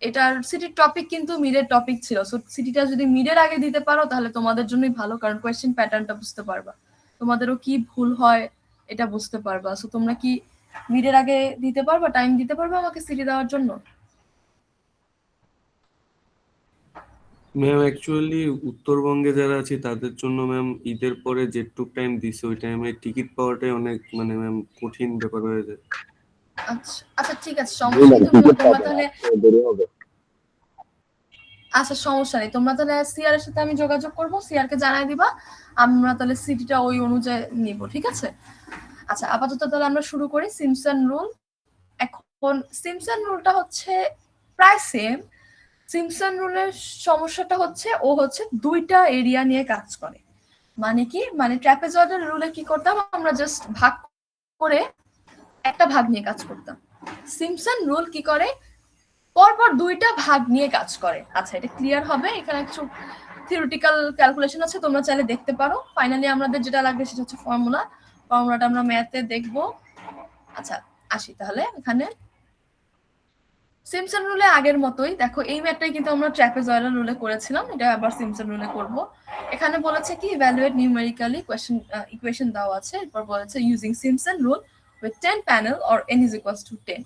এটার সিটির টপিক কিন্তু মিডের টপিক ছিল, সো সিটিটা যদি মিডের আগে দিতে পারো তাহলে তোমাদের জন্যই ভালো, কারণ কোয়েশ্চেন প্যাটার্নটা বুঝতে পারবা, তোমাদেরও কি ভুল হয় এটা বুঝতে পারবা। সো তোমরা কি মিডের আগে দিতে পারবা, টাইম দিতে পারবা আমাকে সিটি দেওয়ার জন্য? ম্যাম অ্যাকচুয়ালি উত্তরবঙ্গে যারা আছে তাদের জন্য ম্যাম ঈদের পরে যেটুক টাইম দিছে ওই টাইমে টিকিট পাওয়াটাই অনেক মানে ম্যাম কঠিন ব্যাপার হয়ে যায়। আচ্ছা আচ্ছা ঠিক আছে, সমস্যা নেই, তোমরা তাহলে আচ্ছা সমস্যা নেই, তোমরা তাহলে সিআর এর সাথে আমি যোগাযোগ করবো, সিআর কে জানাই দিবা, আমরা তাহলে সিটিটা ওই অনুযায়ী নিব, ঠিক আছে? আচ্ছা আপাতত তাহলে আমরা শুরু করি সিমপসন রুল। এখন সিমপসন রুলটা হচ্ছে প্রায় সেম। সিমপসন রুলের সমস্যাটা হচ্ছে ও হচ্ছে দুইটা এরিয়া নিয়ে কাজ করে। মানে কি, মানে ট্র্যাপেজয়েডাল রুলে কি করতাম আমরা, জাস্ট ভাগ করে একটা ভাগ নিয়ে কাজ করতাম। সিমপসন রুল কি করে, পরপর দুইটা ভাগ নিয়ে কাজ করে। আচ্ছা এটা ক্লিয়ার হবে, এখানে কিছু থিওরিটিক্যাল ক্যালকুলেশন আছে, তোমরা চাইলে দেখতে পারো। ফাইনালি আমাদের যেটা লাগবে সেটা হচ্ছে ফর্মুলাটা আমরা ম্যাথে দেখবো। আচ্ছা আসি তাহলে এখানে সিমপসন রুলে আগের মতোই দেখো, এই ম্যাথটাই কিন্তু আমরা ট্র্যাপেজয়েডাল রুলে করেছিলাম, এটা আবার সিমপসন রুলে করব। এখানে বলেছে কি ইভ্যালুয়েট নিউমেরিক্যালি ইকুয়েশন দেওয়া আছে, এরপর বলেছে using Simpson rule with 10 panel or n is equals to 10।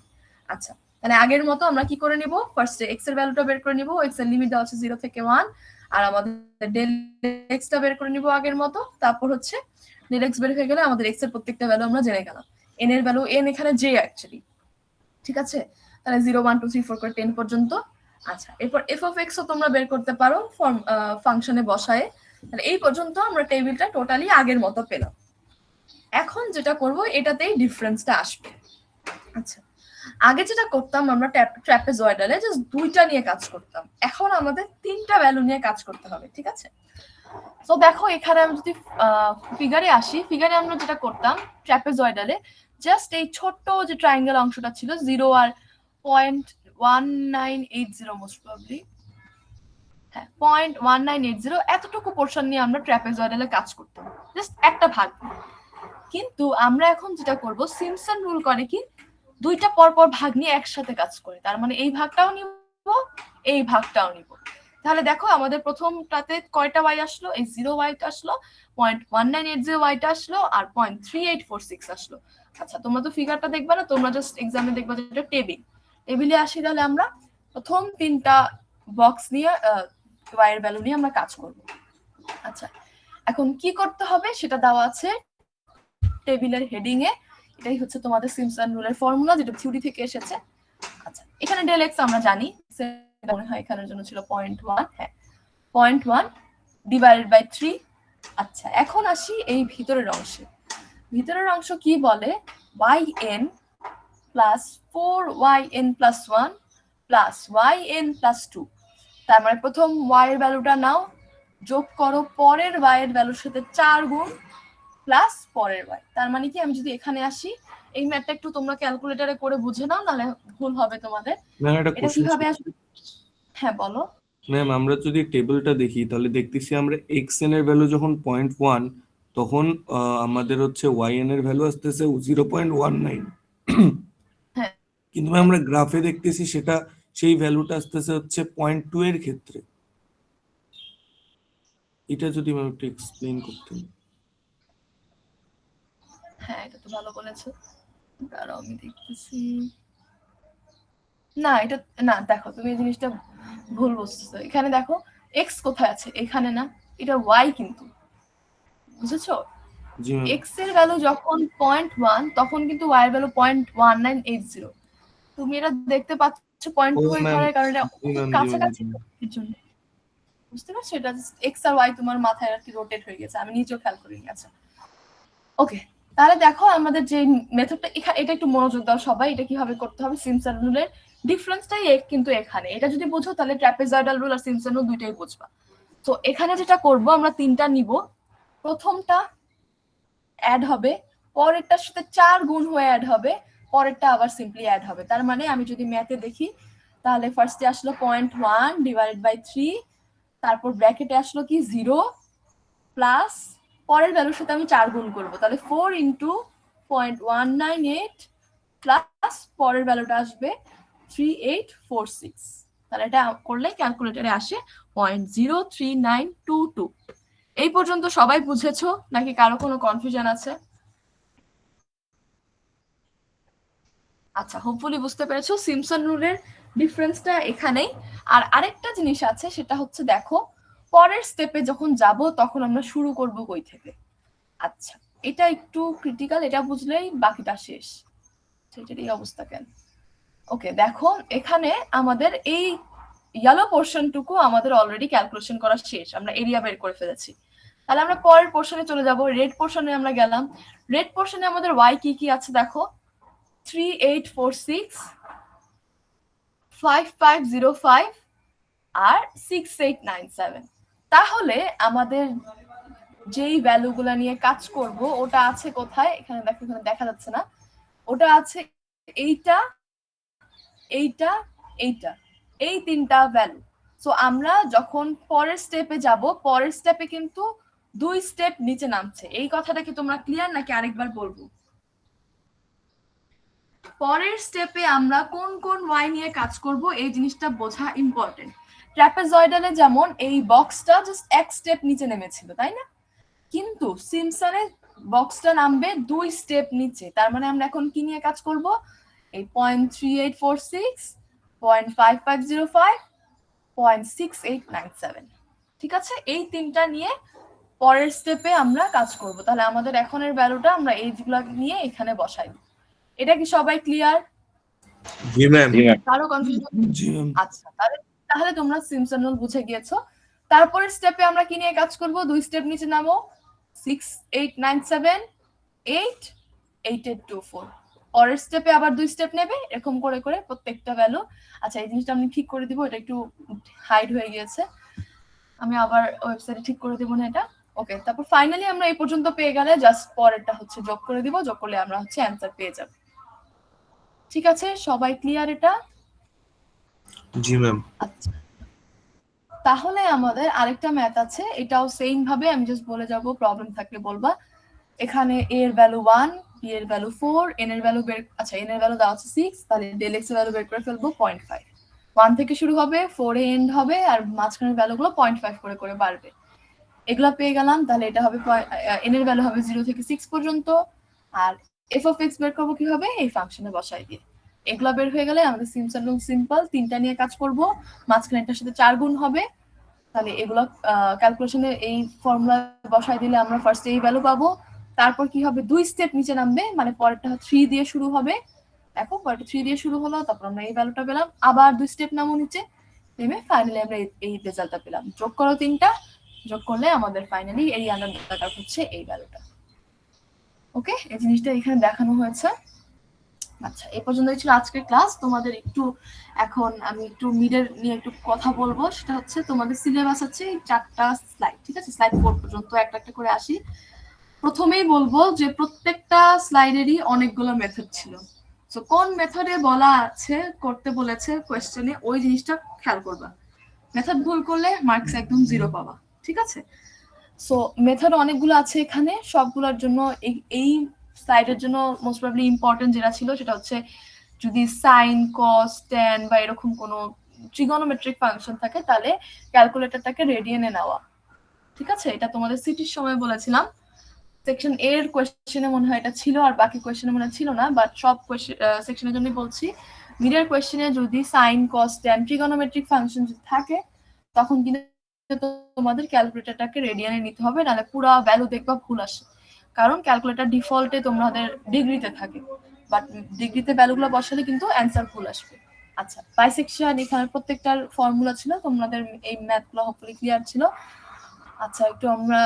আচ্ছা তাহলে আগের মতো আমরা কি করে নিব, ফার্স্টে x এর ভ্যালুটা বের করে নিব, x এর লিমিট দেওয়া আছে 0 থেকে 1, আর আমাদের ডেল x টা বের করে নিব আগের মতো। তারপর হচ্ছে ডেল x বের হয়ে গেলে আমাদের x এর প্রত্যেকটা ভ্যালু আমরা জেনে গেলাম, n এর ভ্যালু n এখানে j অ্যাকচুয়ালি, ঠিক আছে? তাহলে 0 1 2 3 4 করে 10 পর্যন্ত। আচ্ছা এরপর f of x ও তোমরা বের করতে পারো ফাংশনে বসায়। তাহলে এই পর্যন্ত আমরা টেবিলটা টোটালি আগের মতো পেলাম। এখন যেটা করব এটাতেই ডিফারেন্সটা আসবে। আচ্ছা আগে যেটা করতাম আমরা ট্র্যাপেজয়েডালে জাস্ট দুইটা নিয়ে কাজ করতাম, এখন আমাদের তিনটা ভ্যালু নিয়ে কাজ করতে হবে, ঠিক আছে? তো দেখো এখানে আমি যদি ফিগারে আসি, ফিগারে আমরা যেটা করতাম ট্র্যাপেজয়েডালে জাস্ট এই ছোট্ট যে ট্রায়াঙ্গেল অংশটা ছিল 0 আর 0.1980 মোস্ট প্রবাবলি, হ্যাঁ 0.1980, এতটুকু পোরশন নিয়ে আমরা ট্র্যাপেজয়েডালে কাজ করতাম, জাস্ট একটা ভাগ। কিন্তু আমরা এখন যেটা করব, সিমপসন রুল করে কি দুইটা পরপর ভাগ নিয়ে একসাথে কাজ করে, তার মানে এই ভাগটাও নিব এই ভাগটাও নিব। তাহলে দেখো আমাদের প্রথমটাতে কয়টা y আসলো, এই 0 y টা আসলো, 0.1980 y টা আসলো, আর 0.3846 আসলো। আচ্ছা তোমরা তো ফিগারটা দেখবা না, তোমরা জাস্ট এক্সামে দেখবা যে এটা টেবিলে আসি। তাহলে আমরা প্রথম তিনটা বক্স নিয়ে y এর ভ্যালু নিয়ে আমরা কাজ করব। আচ্ছা এখন কি করতে হবে সেটা দেওয়া আছে টেবিলের হেডিং এ, এটাই হচ্ছে তোমাদের সিমপসন রুলের ফর্মুলা, যেটা থিওরি থেকে এসেছে। আচ্ছা এখানে ডেল এক্স আমরা জানি, মনে হয় এখানের জন্য ছিল 0.1, হ্যাঁ 0.1 ডিভাইডেড বাই 3। আচ্ছা এখন আসি এই ভিতরের অংশে। ভিতরের অংশ কি বলে, yn plus 4yn plus 1 plus yn plus 2। তার মানে প্রথম y এর ভ্যালুটা নাও, যোগ করো পরের y এর ভ্যালুর সাথে 4 গুণ প্লাস পরের y। তার মানে কি, আমি যদি এখানে আসি, এই ম্যাথটা একটু তোমরা ক্যালকুলেটরে করে বুঝে নাও, নাহলে ভুল হবে তোমাদের। ম্যাম এটা এটা কিভাবে আসবে, হ্যাঁ বলো। ম্যাম আমরা যদি টেবিলটা দেখি তাহলে দেখতেছি আমরা xn এর ভ্যালু যখন 0.1 তখন আমাদের হচ্ছে yn এর ভ্যালু আসতেছে 0.19। হ্যাঁ কিন্তু ম্যাম আমরা গ্রাফে দেখতেছি সেটা সেই ভ্যালুটা আসতেছে হচ্ছে 0.2 এর ক্ষেত্রে। এটা যদি ম্যাম একটু এক্সপ্লেইন করতেন। হ্যাঁ এটা তো ভালো বলেছো, দাঁড়াও আমি দেখতেছি। না এটা না, দেখো তুমি এই জিনিসটা ভুল বুঝতেছো। এখানে দেখো x কোথায় আছে, এখানে না, এটা y কিন্তু, বুঝেছো? জি ম্যাম। x এর ভ্যালু যখন 0.1 তখন কিন্তু y এর ভ্যালু 0.1980। তুমি এটা দেখতে পাচ্ছ 0.2 এখানে, কারণ এটা কাছাকাছি এর জন্য, বুঝতে পারছো? এটা x আর y তোমার মাথায় আর কি রোটেট হয়ে গেছে, আমি নিজেও খেয়াল করিনি। আচ্ছা ওকে, তাহলে দেখো আমাদের যে মেথডটা, এটা একটু মনোযোগ দাও সবাই, এটা কিভাবে করতে হবে। সিমপসন রুলের ডিফারেন্সটাই কিন্তু এখানে, এটা যদি বুঝো তাহলে ট্র্যাপেজয়েডাল রুল আর সিমপসন রুল দুইটাই বুঝবা। তো এখানে যেটা করব, আমরা তিনটা নিব, প্রথমটা অ্যাড হবে, পরেরটার সাথে 4 গুণ হয়ে অ্যাড হবে, পরেরটা আবার সিম্পলি অ্যাড হবে। তার মানে আমি যদি ম্যাথে দেখি তাহলে ফার্স্টে আসলো 0.1 ডিভাইডেড বাই 3, তারপর ব্র্যাকেটে আসলো কি 0 প্লাস পরের ভ্যালুর সাথে আমি 4 গুণ করব, তাহলে 4 ইন্টু 0.198 প্লাস পরের ভ্যালুটা আসবে 3846। তাহলে এটা করলে ক্যালকুলেটরে আসে 0.03922। এই পর্যন্ত সবাই বুঝেছো নাকি কারো কোনো কনফিউশন আছে? আচ্ছা, হোপফুলি বুঝতে পেরেছো। সিম্পসন রুলের ডিফারেন্সটা এখানেই। আর আরেকটা জিনিস আছে, সেটা হচ্ছে দেখো পরের স্টেপে যখন যাব তখন আমরা শুরু করব কই থেকে। আচ্ছা, এটা একটু ক্রিটিক্যাল, এটা বুঝলেই বাকিটা শেষ। সেটার এই অবস্থা কেন? ওকে, দেখো এখানে আমাদের এই ইয়েলো পোর্শনটুকু আমাদের অলরেডি ক্যালকুলেশন করা শেষ, আমরা এরিয়া বের করে ফেলেছি। তাহলে আমরা পরের পোর্শনে চলে যাব। রেড পোর্শনে আমরা গেলাম। রেড পোর্শনে আমাদের ওয়াই কি কি আছে দেখো, 3846, 5505 আর 6897। তাহলে আমাদের যেই ভ্যালুগুলা নিয়ে কাজ করব ওটা আছে কোথায়? এখানে দেখো, এখানে দেখা যাচ্ছে না। ওটা আছে এইটা, এইটা, এইটা, এই তিনটা ভ্যালু। সো আমরা যখন পরের স্টেপে যাব, পরের স্টেপে কিন্তু 2 স্টেপ নিচে নামছে। এই কথাটা কি তোমরা ক্লিয়ার নাকি আরেকবার বলবো? পরের স্টেপে আমরা কোন কোন ওয়াই নিয়ে কাজ করব এই জিনিসটা বোঝা ইম্পর্টেন্ট। ট্র্যাপেজয়েডালে যেমন এই বক্সটা জাস্ট এক স্টেপ নিচে নেমেছিল, তাই না? কিন্তু সিম্পসনে বক্সটা নামবে 2 স্টেপ নিচে। তার মানে আমরা এখন কি নিয়ে কাজ করব? এই 0.3846, 0.5505, 0.6897। ঠিক আছে, এই তিনটা নিয়ে পরের স্টেপে আমরা কাজ করব। তাহলে আমাদের এখনের ভ্যালুটা আমরা এইগুলো নিয়ে এখানে বসাই। এটা কি সবাই ক্লিয়ার? জি ম্যাম। কারো কনফিউশন? জি ম্যাম। আচ্ছা, তাহলে তোমরা সিম্পসন রুল বুঝে গিয়েছো। তারপরের স্টেপে আমরা কি নিয়ে কাজ করব? 2 স্টেপ নিচে নামো, 6897, 8, 8824। পরের স্টেপে আবার 2 স্টেপ নেবে, এরকম করে করে প্রত্যেকটা ভ্যালু। আচ্ছা, এই জিনিসটা আমি ঠিক করে দিব, এটা একটু হাইড হয়ে গিয়েছে, আমি আবার ওয়েবসাইটে ঠিক করে দেব না এটা। ওকে, তারপর ফাইনালি আমরা এই পর্যন্ত পেয়ে গেলে জাস্ট পরেরটা হচ্ছে যোগ করে দিব, যোগ করলে আমরা হচ্ছে অ্যানসার পেয়ে যাব। ঠিক আছে, সবাই ক্লিয়ার এটা? জি ম্যাম। আচ্ছা, তাহলে আমাদের আরেকটা ম্যাথ আছে, এটাও সেম ভাবে আমি জাস্ট বলে যাব, প্রবলেম থাকলে বলবা। এখানে a এর ভ্যালু 1, b এর ভ্যালু 4, n এর ভ্যালু আচ্ছা n এর ভ্যালু দেওয়া আছে 6, তাহলে ডেল x এর ভ্যালু বের করে ফেলবো 0.5। 1 থেকে শুরু হবে, 4 এ এন্ড হবে, আর মাঝখানের ভ্যালুগুলো 0.5 করে করে বাড়বে। এগুলা পেয়ে গেলাম। তাহলে এটা হবে n এর ভ্যালু হবে 0 থেকে 6 পর্যন্ত, আর f of x বের করব কিভাবে? এই ফাংশনে বসাই দিয়ে। এগুলা বের হয়ে গেলে আমাদের সিম্পসন রুল সিম্পল, তিনটা নিয়ে কাজ করব, মাঝখানে এটার সাথে 4 গুণ হবে। তাহলে এগুলো ক্যালকুলেশনে এই ফর্মুলা বসাই দিলে আমরা ফার্স্টে এই ভ্যালু পাবো। তারপর কি হবে? 2 স্টেপ নিচে নামবে, মানে পরেরটা 3 দিয়ে শুরু হবে। দেখো পরেরটা 3 দিয়ে শুরু হলো, তারপর আমরা এই ভ্যালুটা পেলাম। আবার 2 স্টেপ নামো নিচে, নেমে ফাইনালি আমরা এই রেজাল্টটা পেলাম। যোগ করো তিনটা, যোগ করলে আমাদের ফাইনালি এই আনসারটা হচ্ছে এই ভ্যালুটা। ওকে, এই জিনিসটা এখানে দেখানো হয়েছে। আচ্ছা, এই পর্যন্তই ছিল আজকের ক্লাস। তোমাদের একটু এখন আমি একটু মিডের নিয়ে একটু কথা বলবো। সেটা হচ্ছে তোমাদের সিলেবাস আছে 4টা স্লাইড, ঠিক আছে? স্লাইড 4 পর্যন্ত একটা একটা করে আসি। প্রথমেই বলবো যে প্রত্যেকটা স্লাইডেরই অনেকগুলো মেথড ছিল। সো কোন মেথডে বলা আছে করতে বলেছে কোয়েশ্চেনে, ওই জিনিসটা খেয়াল করবা। মেথড ভুল করলে মার্কস একদম 0 পাবা, ঠিক আছে? সো মেথড অনেকগুলো আছে এখানে, সবগুলোর জন্য এই স্লাইডের জন্য মোস্ট প্রবাবলি ইম্পর্টেন্ট যেটা ছিল সেটা হচ্ছে যদি সাইন, কস, ট্যান বা এরকম কোনো ট্রিগোনোমেট্রিক ফাংশন থাকে তাহলে ক্যালকুলেটরটাকে রেডিয়ানে নেওয়া, ঠিক আছে? এটা তোমাদের সিটির সময় বলেছিলাম। সেকশন এ এর কোয়েশ্চেনে মনে হয় এটা ছিল, আর বাকি কোয়েশ্চেনে মনে ছিল না, বাট সব সেকশনের জন্যই বলছি। মিডের কোয়েশ্চেনে যদি সাইন, কস, ট্যান ট্রিগোনোমেট্রিক ফাংশন যদি থাকে তখন কিন্তু তোমাদের ক্যালকুলেটরটাকে রেডিয়ানে নিতে হবে, নাহলে পুরো ভ্যালু দেখবা ভুল আসে। কারণ ক্যালকুলেটর ডিফল্টে তোমাদের ডিগ্রিতে থাকে, বাট ডিগ্রিতে ভ্যালুগুলো বসালে কিন্তু অ্যান্সার ভুল আসবে। আচ্ছা, বাইসেকশন এখানে প্রত্যেকটার ফর্মুলা ছিল, তোমাদের এই ম্যাথগুলো হপফুলি ক্লিয়ার ছিল। আচ্ছা, একটু আমরা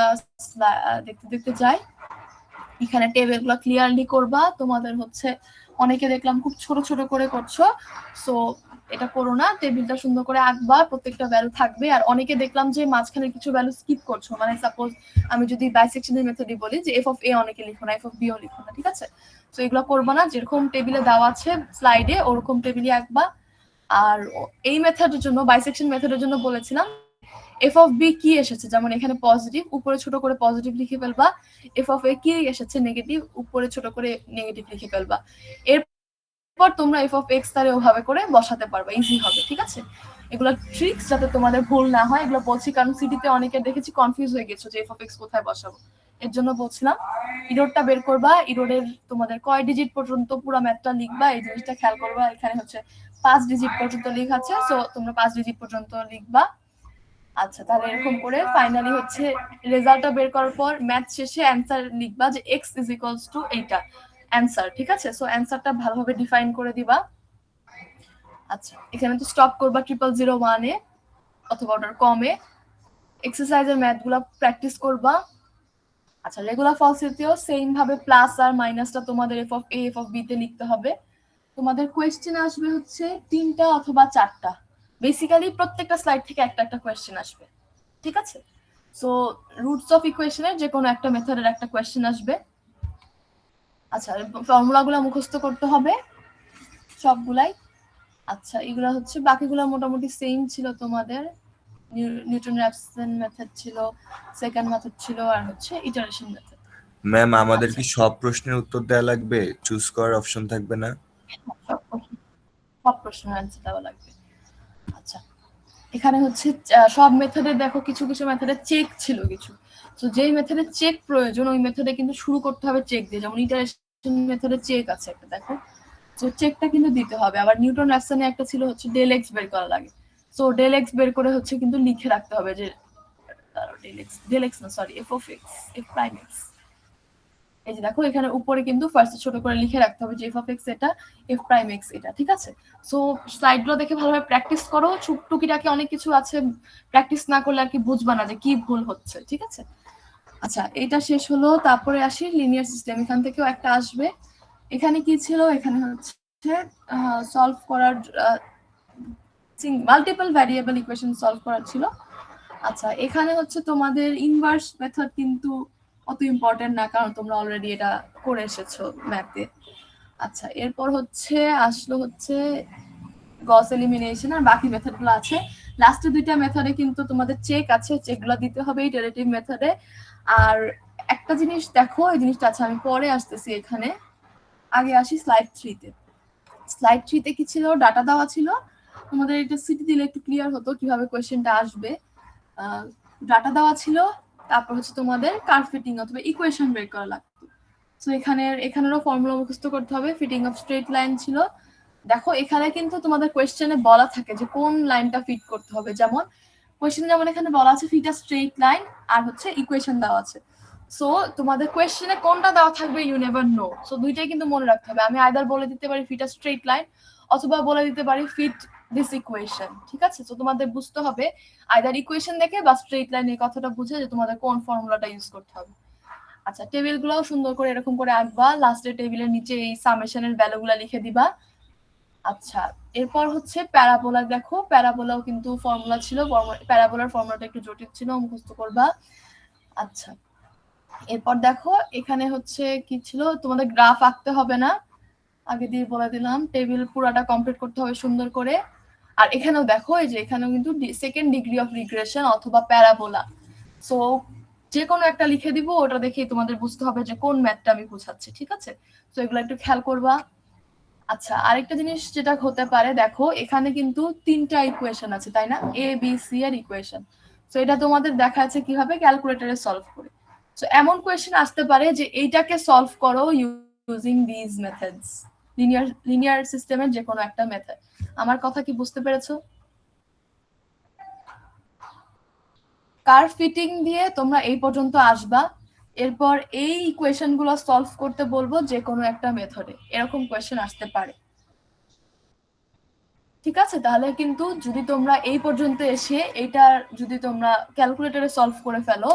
দেখতে দেখতে যাই। এখানে টেবিলগুলো ক্লিয়ারলি করবা। তোমাদের হচ্ছে অনেকে দেখলাম খুব ছোট ছোট করে করছো, সো এটা করো না, টেবিলটা সুন্দর করে আঁকবা, প্রত্যেকটা ভ্যালু থাকবে। আর অনেকে দেখলাম যে মাঝখানে কিছু ভ্যালু স্কিপ করছো, মানে সাপোজ আমি যদি বাইসেকশনের মেথডই বলি যে f of a অনেকে লিখো না, f of b ও লিখো না, ঠিক আছে? তো এগুলো করবা না, যেরকম টেবিলে দেওয়া আছে স্লাইডে ওরকম টেবিলই আঁকবা। আর এই মেথডের জন্য, বাইসেকশন মেথডের জন্য বলেছিলাম f of b কি এসেছে, যেমন এখানে পজিটিভ, উপরে ছোট করে পজিটিভ লিখে ফেলবা। f of a কি এসেছে নেগেটিভ, উপরে ছোট করে নেগেটিভ লিখে ফেলবা। এর এরপর তোমরা এফ অফ এক্স তারে ওভাবে করে বসাতে পারবে, ইজি হবে। ঠিক আছে, এগুলো ট্রিক্স যাতে তোমাদের ভুল না হয়, এগুলো বলছি কারণ সিটিতে অনেকে দেখেছি কনফিউজ হয়ে গেছো যে এফ অফ এক্স কোথায় বসাবো, এর জন্য বলছিলাম। ইরোডটা বের করবা, ইরোডের তোমাদের কয় ডিজিট পর্যন্ত পুরো ম্যাথটা লিখবা এই জিনিসটা খেয়াল করবা। এখানে হচ্ছে 5 ডিজিট পর্যন্ত লেখা আছে, সো তোমরা 5 ডিজিট পর্যন্ত লিখবা। আচ্ছা, তাহলে এরকম করে ফাইনালি হচ্ছে রেজাল্টটা বের করার পর ম্যাথ শেষে অ্যান্সার লিখবা যে x ইজ ইকুয়ালস টু এইটা অ্যান্সার। ঠিক আছে, সো অ্যান্সারটা ভালোভাবে ডিফাইন করে দিবা। আচ্ছা, এখানে তো স্টপ করবা 0001 এ অথবা ওটার কমে। এক্সারসাইজের ম্যাথগুলো প্র্যাকটিস করবা। আচ্ছা, রেগুলার ফলসিটিও সেম ভাবে প্লাস আর মাইনাসটা তোমাদের F of A F of B তে লিখতে হবে। তোমাদের কোয়েশ্চেন আসবে হচ্ছে 3টা অথবা 4টা, বেসিক্যালি প্রত্যেকটা স্লাইড থেকে একটা একটা কোয়েশ্চেন আসবে। ঠিক আছে, সো রুটস অফ ইকুয়েশনের যে কোনো একটা মেথডের একটা কোয়েশ্চেন আসবে। আচ্ছা, ফর্মুলাগুলো মুখস্থ করতে হবে সবগুলাই। আচ্ছা, এগুলা হচ্ছে বাকিগুলো মোটামুটি সেম ছিল তোমাদের। নিউটন র্যাপসন মেথড ছিল, সেকেন্ড মেথড ছিল, আর হচ্ছে ইটারেশন মেথড। ম্যাম আমাদের কি সব প্রশ্নের উত্তর দেওয়া লাগবে, চুজ করার অপশন থাকবে না? সব প্রশ্নের অ্যান্সার দেওয়া লাগবে। আচ্ছা, এখানে হচ্ছে সব মেথডে দেখো কিছু কিছু মেথডে চেক ছিল কিছু, তো যেই মেথডে চেক প্রয়োজন ওই মেথডে কিন্তু শুরু করতে হবে চেক দিয়ে। যেমন ইটারেশন মেথডে চেক আছে একটা, দেখো, তো চেকটা কিন্তু দিতে হবে। আবার নিউটন র্যাপসনে একটা ছিল হচ্ছে ডেল এক্স বের করা লাগে, সো ডেল এক্স বের করে হচ্ছে কিন্তু লিখে রাখতে হবে যে ডেল এক্স না sorry F of x F prime x. এই যে দেখো এখানে উপরে কিন্তু ফার্স্টে ছোট করে লিখে রাখতে হবে যে এফ অফ এক্স এটা, এফ প্রাইম এক্স এটা। ঠিক আছে, সো স্লাইডগুলো দেখে ভালোভাবে প্র্যাকটিস করো। টুকিটাকি অনেক কিছু আছে, প্র্যাকটিস না করলে আর কি বুঝবা না যে কি ভুল হচ্ছে। ঠিক আছে, আচ্ছা এটা শেষ হলো, তারপরে আসি লিনিয়ার সিস্টেম। এখান থেকেও একটা আসবে। এখানে কি ছিল, এখানে হচ্ছে সলভ করার মাল্টিপল ভ্যারিয়েবল ইকুয়েশন সলভ করার ছিল। আচ্ছা, এখানে হচ্ছে তোমাদের ইনভার্স মেথড কিন্তু অত ইম্পর্টেন্ট না, কারণ তোমরা অলরেডি এটা করে এসেছো ম্যাথে। আচ্ছা, এরপর হচ্ছে আসলো হচ্ছে গস এলিমিনেশন, আর বাকি মেথডগুলো আছে। লাস্টে দুইটা মেথডে কিন্তু তোমাদের চেক আছে, চেকগুলো দিতে হবে ইটারেটিভ মেথডে। আর একটা জিনিস দেখো, এই জিনিসটা আছে আমি পরে আসতেছি, এখানে আগে আসি স্লাইড 3-তে। স্লাইড 3-তে কি ছিল, ডাটা দেওয়া ছিল। তোমাদের এটা সিটি দিলে একটু ক্লিয়ার হতো কিভাবে কোয়েশ্চেনটা আসবে। ডাটা দেওয়া ছিল, তারপর হচ্ছে তোমাদের কার্ভ ফিটিং অথবা ইকুয়েশন বের করা লাগতো। সো এখানেরও ফর্মুলা মুখস্থ করতে হবে। ফিটিং অফ স্ট্রেট লাইন ছিল। দেখো এখানে কিন্তু তোমাদের কোয়েশ্চেনে বলা থাকে যে কোন লাইনটা ফিট করতে হবে। যেমন কোয়েশ্চেনে যেমন এখানে বলা আছে ফিট আ স্ট্রেট লাইন, আর হচ্ছে ইকুয়েশন দেওয়া আছে। সো তোমাদের কোয়েশ্চেনে কোনটা দেওয়া থাকবে ইউ নেভার নো, সো দুইটাই কিন্তু মনে রাখতে হবে। আমি আইদার বলে দিতে পারি ফিট আ স্ট্রেট লাইন, অথবা বলে দিতে পারি ফিট দিস ইকুয়েশন। ঠিক আছে, তো তোমাদের বুঝতে হবে আইদার ইকুয়েশন দেখে বা স্ট্রেট লাইন এই কথাটা বুঝে যে তোমাদের কোন ফর্মুলাটা ইউজ করতে হবে। আচ্ছা, টেবিলগুলোও সুন্দর করে এরকম করে আঁকবা, লাস্টে টেবিলের নিচে এই সামেশনের ভ্যালুগুলো লিখে দিবা। আচ্ছা, এরপর হচ্ছে প্যারাবোলা। দেখো প্যারাবোলাও কিন্তু ফর্মুলা ছিল, প্যারাবোলার ফর্মুলাটা একটু জটিল ছিল, মুখস্থ করবা। আচ্ছা, এরপর দেখো এখানে হচ্ছে কি ছিল, তোমাদের গ্রাফ আঁকতে হবে না, আগে দিয়ে বলে দিলাম। টেবিল পুরাটা কমপ্লিট করতে হবে সুন্দর করে। আর এখানেও দেখো, এই যে এখানেও কিন্তু সেকেন্ড ডিগ্রি অফ রিগ্রেশন অথবা প্যারাবোলা, সো যে কোনো একটা লিখে দিব, ওটা দেখেই তোমাদের বুঝতে হবে যে কোন ম্যাথটা আমি বুঝাচ্ছি। ঠিক আছে, তো এগুলো একটু খেয়াল করবা। আচ্ছা, আরেকটা জিনিস যেটা হতে পারে, দেখো এখানে কিন্তু 3টা ইকুয়েশন আছে, তাই না, এ বি সি এর ইকুয়েশন। সো এটা তোমাদের দেখা যাচ্ছে কিভাবে ক্যালকুলেটরে সলভ করে। সো এমন কোয়েশ্চেন আসতে পারে যে এইটাকে সলভ করো ইউজিং দিস মেথডস, লিনিয়ার সিস্টেমের যে কোনো একটা মেথড। আমার কথা কি বুঝতে পেরেছো? কার্ভ ফিটিং দিয়ে তোমরা এই পর্যন্ত আসবা। এরপর এই ইকুয়েশন গুলো সলভ করতে বলবো যে কোনো একটা মেথডে, এরকম কোয়েশ্চেন আসতে পারে। ঠিক আছে, তাহলে কিন্তু যদি তোমরা এই পর্যন্ত এসে এটা যদি তোমরা ক্যালকুলেটরে সলভ করে ফেলো,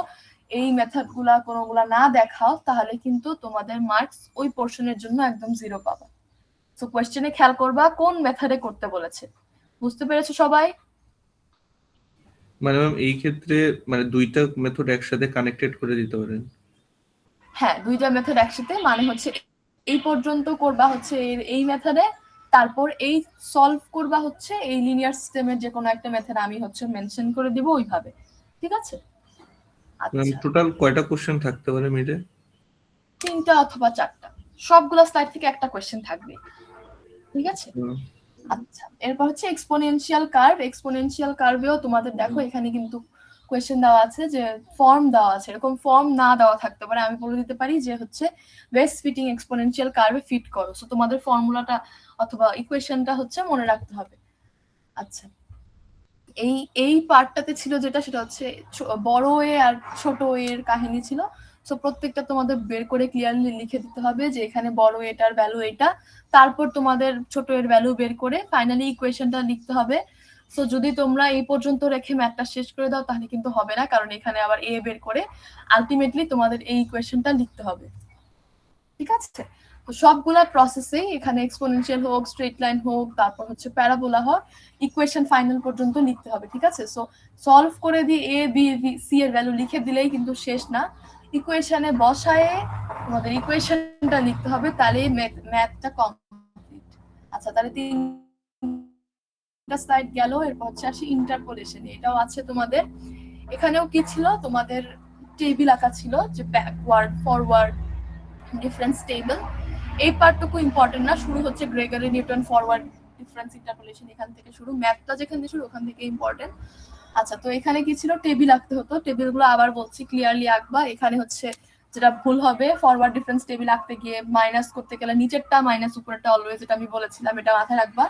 এই মেথড গুলা কোনোগুলা না দেখাও, তাহলে কিন্তু তোমাদের মার্কস ওই পোর্শনের জন্য একদম 0 পাবা। সো কোয়েশ্চেনে খেয়াল করবা কোন মেথডে করতে বলেছে। বুঝতে পেরেছো সবাই? মানে ম্যাম এই ক্ষেত্রে মানে দুইটা মেথড একসাথে কানেক্টেড করে দিতে পারেন? হ্যাঁ, দুইটা মেথড একসাথে, মানে হচ্ছে এই পর্যন্ত করবা হচ্ছে এই মেথডে, তারপর এই সলভ করবা হচ্ছে এই লিনিয়ার সিস্টেমের যে কোনো একটা মেথড আমি হচ্ছে মেনশন করে দিব ওইভাবে। ঠিক আছে, ম্যাম আচ্ছা, টোটাল কয়টা কোশ্চেন থাকতে পারে মিডে? 3টা অথবা 4টা, সবগুলো স্লাইড থেকে একটা কোয়েশ্চেন থাকবে। ঠিক আছে? আচ্ছা, এরপর হচ্ছে এক্সপোনেনশিয়াল কার্ভ। এক্সপোনেনশিয়াল কার্ভেও তোমাদের দেখো এখানে কিন্তু কোয়েশ্চেন দেওয়া আছে, যে ফর্ম দেওয়া আছে, এরকম ফর্ম না দেওয়া থাকতে পারে। আমি বলে দিতে পারি যে হচ্ছে বেস্ট ফিটিং এক্সপোনেনশিয়াল কার্ভে ফিট করো। সো তোমাদের ফর্মুলাটা অথবা ইকুয়েশনটা হচ্ছে মনে রাখতে হবে। আচ্ছা, এই পার্টটাতে ছিল যেটা, সেটা হচ্ছে বড় এ আর ছোট এর কাহিনী ছিল। সো প্রত্যেকটা তোমাদের বের করে ক্লিয়ারলি লিখে দিতে হবে যে এখানে বড় এটার ভ্যালু এটা, তারপর তোমাদের ছোট এর ভ্যালু বের করে ফাইনালি ইকুয়েশনটা লিখতে হবে। সো যদি তোমরা এই পর্যন্ত রেখে ম্যাথটা শেষ করে দাও তাহলে কিন্তু হবে না, কারণ এখানে আবার এ বের করে আলটিমেটলি তোমাদের এই ইকুয়েশনটা লিখতে হবে। ঠিক আছে? তো সবগুলা প্রসেসেই এখানে এক্সপোনেনশিয়াল হোক, স্ট্রেট লাইন হোক, তারপর হচ্ছে প্যারাবোলা হোক, ইকুয়েশন ফাইনাল পর্যন্ত লিখতে হবে। ঠিক আছে? সো সলভ করে দিয়ে এ বি সি এর ভ্যালু লিখে দিলেই কিন্তু শেষ না, ইকুয়েশনে বসায়ে তোমাদের ইকুয়েশনটা লিখতে হবে, তাহলে ম্যাথটা কমপ্লিট। আচ্ছা, তাহলে তিনটা স্লাইড গেল। এরপর হচ্ছে আসি ইন্টারপোলেশন। এটাও আছে তোমাদের। এখানেও কি ছিল, তোমাদের টেবিল আঁকা ছিল, যে ব্যাকওয়ার্ড ফরওয়ার্ড ডিফারেন্স টেবল। এই পার্টটুকু ইম্পর্টেন্ট না, শুরু হচ্ছে Gregory Newton forward difference interpolation, এখান থেকে শুরু, ম্যাথটা যেখান থেকে শুরু ওখান থেকে ইম্পর্টেন্ট। আচ্ছা, তো এখানে কি ছিল, টেবিল আঁকতে হতো। টেবিলগুলো আবার বলছি ক্লিয়ারলি আঁকবা। এখানে হচ্ছে যেটা ভুল হবে, ফরওয়ার্ড ডিফারেন্স টেবিল আঁকতে গিয়ে মাইনাস করতে গেলে নিচেরটা মাইনাস উপরেরটা অলওয়েজ, এটা আমি বলেছিলাম, এটা মাথায় রাখবা।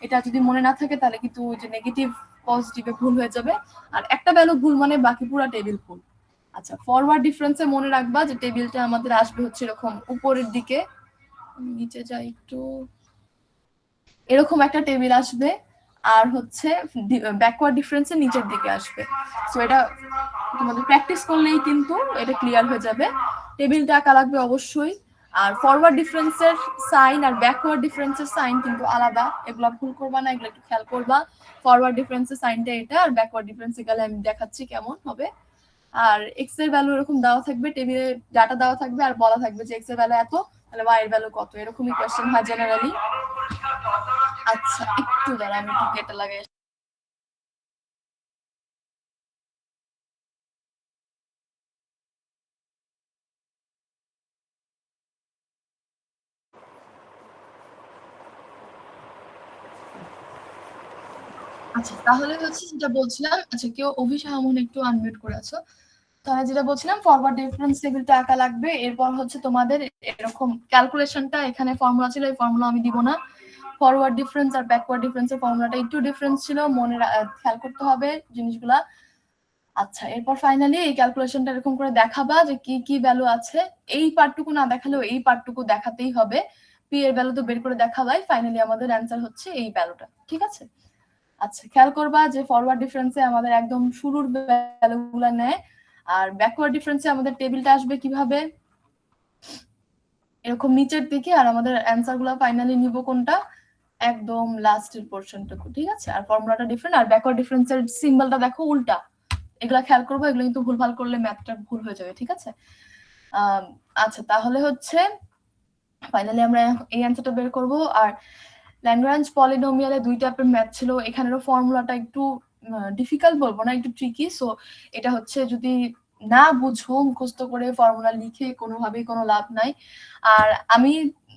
এটা যদি মনে না থাকে তাহলে কিন্তু ওই যে নেগেটিভ পজিটিভে ভুল হয়ে যাবে, আর একটা ভ্যালু ভুল মানে বাকি পুরো টেবিল ভুল। আচ্ছা, ফরওয়ার্ড ডিফারেন্সে মনে রাখবা যে টেবিলটা আমাদের আসবে হচ্ছে এরকম উপরের দিকে, নিচে যাই একটু, এরকম একটা টেবিল আসবে, আর হচ্ছে ব্যাকওয়ার্ড ডিফারেন্সের নিচের দিকে আসবে। সো এটা তোমাদের প্র্যাকটিস করলেই কিন্তু এটা ক্লিয়ার হয়ে যাবে। টেবিলটা আঁকা লাগবে অবশ্যই। আর ফরওয়ার্ড ডিফারেন্সের সাইন আর ব্যাকওয়ার্ড ডিফারেন্সের সাইন কিন্তু আলাদা, এগুলো ভুল করবা না, এগুলো একটু খেয়াল করবা। ফরওয়ার্ড ডিফারেন্সের সাইনটা এটা, আর ব্যাকওয়ার্ড ডিফারেন্সে গেলে আমি দেখাচ্ছি কেমন হবে। আর এক্স এর ভ্যালু এরকম দেওয়া থাকবে, টেবিলে ডাটা দেওয়া থাকবে, আর বলা থাকবে যে এক্স এর ভ্যালু এত, তাহলে ওয়াই এর ভ্যালু কত, এরকমই কোয়েশ্চেন হয় জেনারেলি। আচ্ছা, একটু দাঁড়া, আমি একটু কেটে লাগাই। আচ্ছা, তাহলে হচ্ছে যেটা বলছিলাম, আচ্ছা কেউ অভিশাহ মনে একটু আনমিউট করে আছো, তাহলে যেটা বলছিলাম ফরওয়ার্ড ডিফারেন্স টেবিলটা আঁকা লাগবে। এরপর হচ্ছে তোমাদের এরকম ক্যালকুলেশনটা, এখানে ফর্মুলা ছিল, এই ফর্মুলা আমি দিব না। ফরওয়ার্ড ডিফারেন্স আর ব্যাকওয়ার্ড ডিফারেন্সের ফর্মুলাটা একটু ডিফারেন্স ছিল, মনে খেয়াল করতে হবে জিনিসগুলা। আচ্ছা, এরপর ফাইনালি এই ক্যালকুলেশনটা এরকম করে দেখাবা যে কি কি ভ্যালু আছে। এই পার্টটুকু না দেখালেও এই পার্টটুকু দেখাতেই হবে। পি এর ভ্যালু তো বের করে দেখাবাই, ফাইনালি আমাদের অ্যান্সার হচ্ছে এই ভ্যালুটা। ঠিক আছে? আচ্ছা, খেয়াল করবা যে ফরওয়ার্ড ডিফারেন্সে আমাদের একদম শুরুর ভ্যালুগুলো নেয়, আর ব্যাকওয়ার্ড ডিফারেন্সে আমাদের টেবিলটা আসবে কিভাবে, এরকম নিচের দিকে, আর আমাদের অ্যান্সার গুলো ফাইনালি নিব কোনটা, একদম লাস্টের পোর্শনটুকু। ঠিক আছে? আর ফর্মুলাটা ডিফারেন্ট, আর ব্যাকওয়ার্ড ডিফারেন্সের সিম্বলটা দেখো উল্টা, এগুলা খেয়াল করবো, এগুলো কিন্তু ভুলভাল করলে ম্যাথটা ভুল হয়ে যাবে। ঠিক আছে? আচ্ছা, তাহলে হচ্ছে ফাইনালি আমরা এই অ্যান্সারটা বের করব। আর ল্যাগ্রাঞ্জ পলিনোমিয়ালে দুই টাইপের ম্যাথ ছিল, এখানেরও ফর্মুলাটা একটু ডিফিকাল্ট বলবো না, একটু ট্রিকি। সো এটা হচ্ছে যদি না বুঝো, মুখস্থ করে ফর্মুলা লিখে কোনোভাবেই কোনো লাভ নাই। আর আমি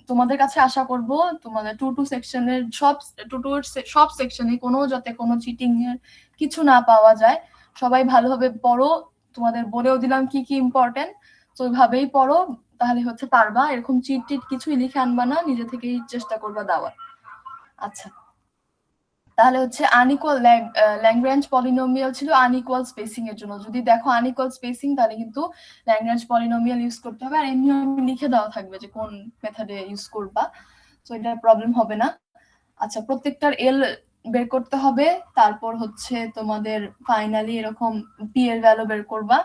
তোমাদের কাছে আশা করব তোমাদের 2 সেকশনের সব সেকশনে কোনো যাতে কোনো চিটিং এর কিছু না পাওয়া যায়। সবাই ভালোভাবে পড়ো, তোমাদের বলেও দিলাম কি কি ইম্পর্টেন্ট, তো ওইভাবেই পড়ো, তাহলে হচ্ছে পারবা। এরকম চিট টিট কিছুই লিখে আনবা না, নিজে থেকেই চেষ্টা করবা দেওয়ার। আচ্ছা, তাহলে হচ্ছে আনইকুয়াল ল্যাগ্রাঞ্জ পলিনোমিয়াল ছিল আনইকুয়াল স্পেসিং এর জন্য। যদি দেখো আনইকুয়াল স্পেসিং, তাহলে কিন্তু ল্যাগ্রাঞ্জ পলিনোমিয়াল ইউজ করতে হবে, আর এমনি লিখে দেওয়া থাকবে যে কোন মেথডে ইউজ করবা, তো এটা প্রবলেম হবে না। আচ্ছা, প্রত্যেকটার এল বের করতে হবে, তারপর হচ্ছে তোমাদের ফাইনালি এরকম পি এর ভ্যালু বের করবা।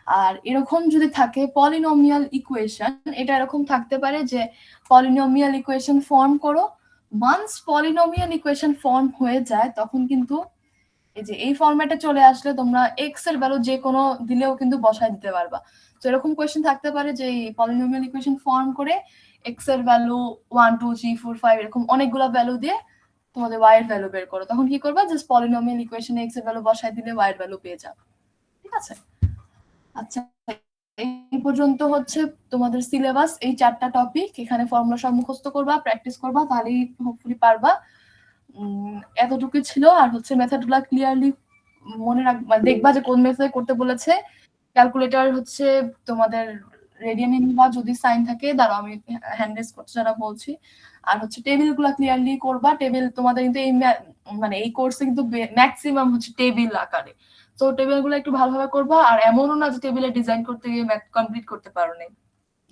আর এরকম যদি থাকে পলিনোমিয়াল ইকুয়েশন, এটা এরকম থাকতে পারে যে পলিনোমিয়াল ইকুয়েশন ফর্ম করো। ওয়ান্স পলিনোমিয়াল ইকুয়েশন ফর্ম হয়ে যায় তখন কিন্তু এই যে এই ফরম্যাটে চলে আসলে তোমরা এক্স এর ভ্যালু যে কোনো দিলেও কিন্তু বসায় দিতে পারবা। তো এরকম কোয়েশ্চেন থাকতে পারে যে পলিনোমিয়াল ইকুয়েশন ফর্ম করে এক্স এর ভ্যালু 1 2 3 4 5 এরকম অনেকগুলো ভ্যালু দিয়ে তোমাদের ওয়াই এর ভ্যালু বের করো, তখন কি করবা, জাস্ট পলিনোমিয়াল ইকুয়েশনে এক্স এর ভ্যালু বসায় দিলে ওয়াই এর ভ্যালু পেয়ে যাবে। ঠিক আছে? আচ্ছা, এই পর্যন্ত হচ্ছে তোমাদের সিলেবাস, এই 4টা টপিক। এখানে ফর্মুলা সব মুখস্থ করবা, প্র্যাকটিস করবা, তাহলেই হোপফুলি পারবা। এতটুকু ছিল। আর হচ্ছে মেথডগুলো ক্লিয়ারলি মনে রাখবা, দেখবা যে কোন মেথডে করতে বলেছে। ক্যালকুলেটর হচ্ছে তোমাদের রেডিয়ানে নিবা, যদি সাইন থাকে দাঁড়াও আমি হ্যান্ড রেজ করতে যারা বলছি। আর হচ্ছে টেবিলগুলো ক্লিয়ারলি করবা। টেবিল তোমাদের কিন্তু এই মানে এই কোর্সে কিন্তু ম্যাক্সিমাম হচ্ছে টেবিল আকারে, তো টেবিলগুলো একটু ভালোভাবে করবা। আর এমনও না যে টেবিলে ডিজাইন করতে গিয়ে ম্যাথ কমপ্লিট করতে পারো নাই,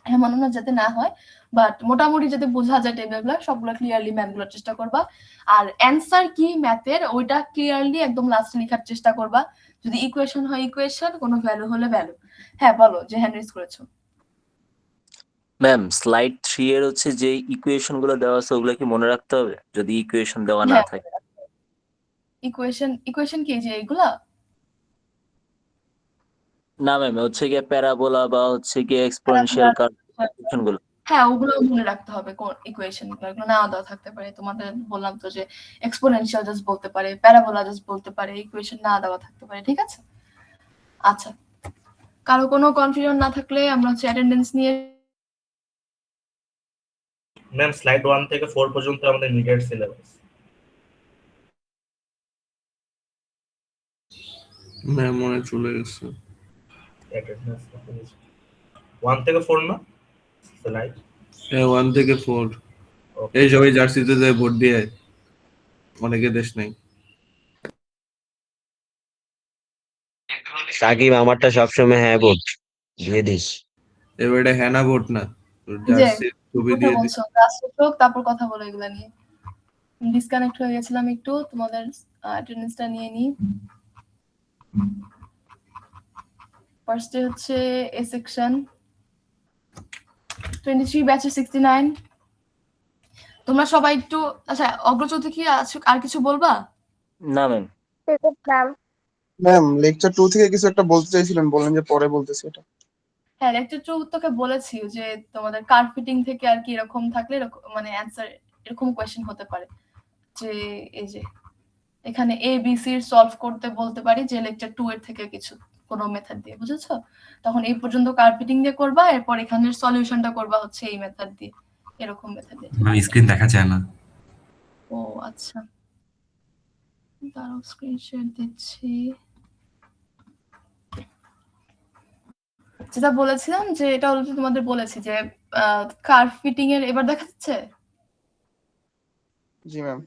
এমনও না, যাতে না হয়। বাট মোটামুটি যাতে বোঝা যায় টেবিলগুলো, সবগুলো ক্লিয়ারলি ম্যাথগুলোর চেষ্টা করবা। আর অ্যান্সার কি ম্যাথের ওইটা ক্লিয়ারলি একদম লাস্টে লেখার চেষ্টা করবা। যদি ইকুয়েশন হয় ইকুয়েশন, কোনো ভ্যালু হলে ভ্যালু। হ্যাঁ বলো, যে হ্যান্ড রেজ করেছো। ম্যাম স্লাইড 3 এর হচ্ছে যে ইকুয়েশন গুলো দেওয়া আছে ওগুলো কি মনে রাখতে হবে যদি ইকুয়েশন দেওয়া না হ্যাঁ, থাকে? ইকুয়েশন কি যে এইগুলা? না ম্যাম, হচ্ছে গিয়ে প্যারাবোলা বা হচ্ছে গিয়ে এক্সপোনেনশিয়াল কার্ভ গুলো। হ্যাঁ, ওগুলো মনে রাখতে হবে। কোন ইকুয়েশন গুলো না দেওয়া থাকতে পারে, তোমাদের বললাম তো যে এক্সপোনেনশিয়াল জাস্ট বলতে পারে, প্যারাবোলা জাস্ট বলতে পারে, ইকুয়েশন না দেওয়া থাকতে পারে। ঠিক আছে, আচ্ছা। কারো কোনো কনফিউশন না থাকলে আমরা হচ্ছে অ্যাটেন্ডেন্স নিয়ে। ম্যাম স্লাইড 1 থেকে 4 পর্যন্ত আমাদের মিডের সিলেবাস। ম্যাম মনে চলে গেছে। অ্যাটেন্ডেন্স 1 থেকে 4 না স্লাইড? 1 থেকে 4 এই সবাই জার্সিতে যায় ভোট দিয়ে, অনেকে দেশ নাই। সাকিব আমারটা সবসময় হ্যাঁ ভোট দিয়ে দিস। এবার এটা হ্যাঁ না ভোট না, জার্সির ছবি দিয়ে দিস। তারপর কথা বলো এগুলা নিয়ে। ডিসকানেক্ট হয়ে গেছিলাম একটু, তোমাদের অ্যাটেন্ডেন্সটা নিয়ে নিই। ফার্স্টে হচ্ছে এ সেকশন 23 ব্যাচে 69। তোমরা সবাই একটু, আচ্ছা অগ্রগতি কি আর কিছু বলবা? না ম্যাম। ম্যাম লেকচার 2 থেকে কিছু একটা বলতে চাইছিলেন, বলেন যে পরে বলতেছি এটা। হ্যাঁ, লেকচার 2 তোকে বলেছি যে তোমাদের কার ফিটিং থেকে আর কি এরকম থাকলে এরকম মানে অ্যানসার এরকম কোয়েশ্চেন হতে পারে যে এই যে এখানে এ বি সি সলভ করতে বলতে পারি যে লেকচার 2 এর থেকে কিছু কোনো মেথড দিয়ে, বুঝেছো? তখন এই পর্যন্ত কার ফিটিং দিয়ে করবা, এরপর এখানের সলিউশনটা করবা হচ্ছে এই মেথড দিয়ে, এরকম মেথড দিয়ে। স্ক্রিন দেখা যায় না। ও আচ্ছা, দাঁড়াও স্ক্রিনশট দিচ্ছি। যেটা বলেছিলাম যে এটা অলরেডি তোমাদের বলেছি যে কার্ভ ফিটিং এর, এবার দেখা যাচ্ছে? জি ম্যাম।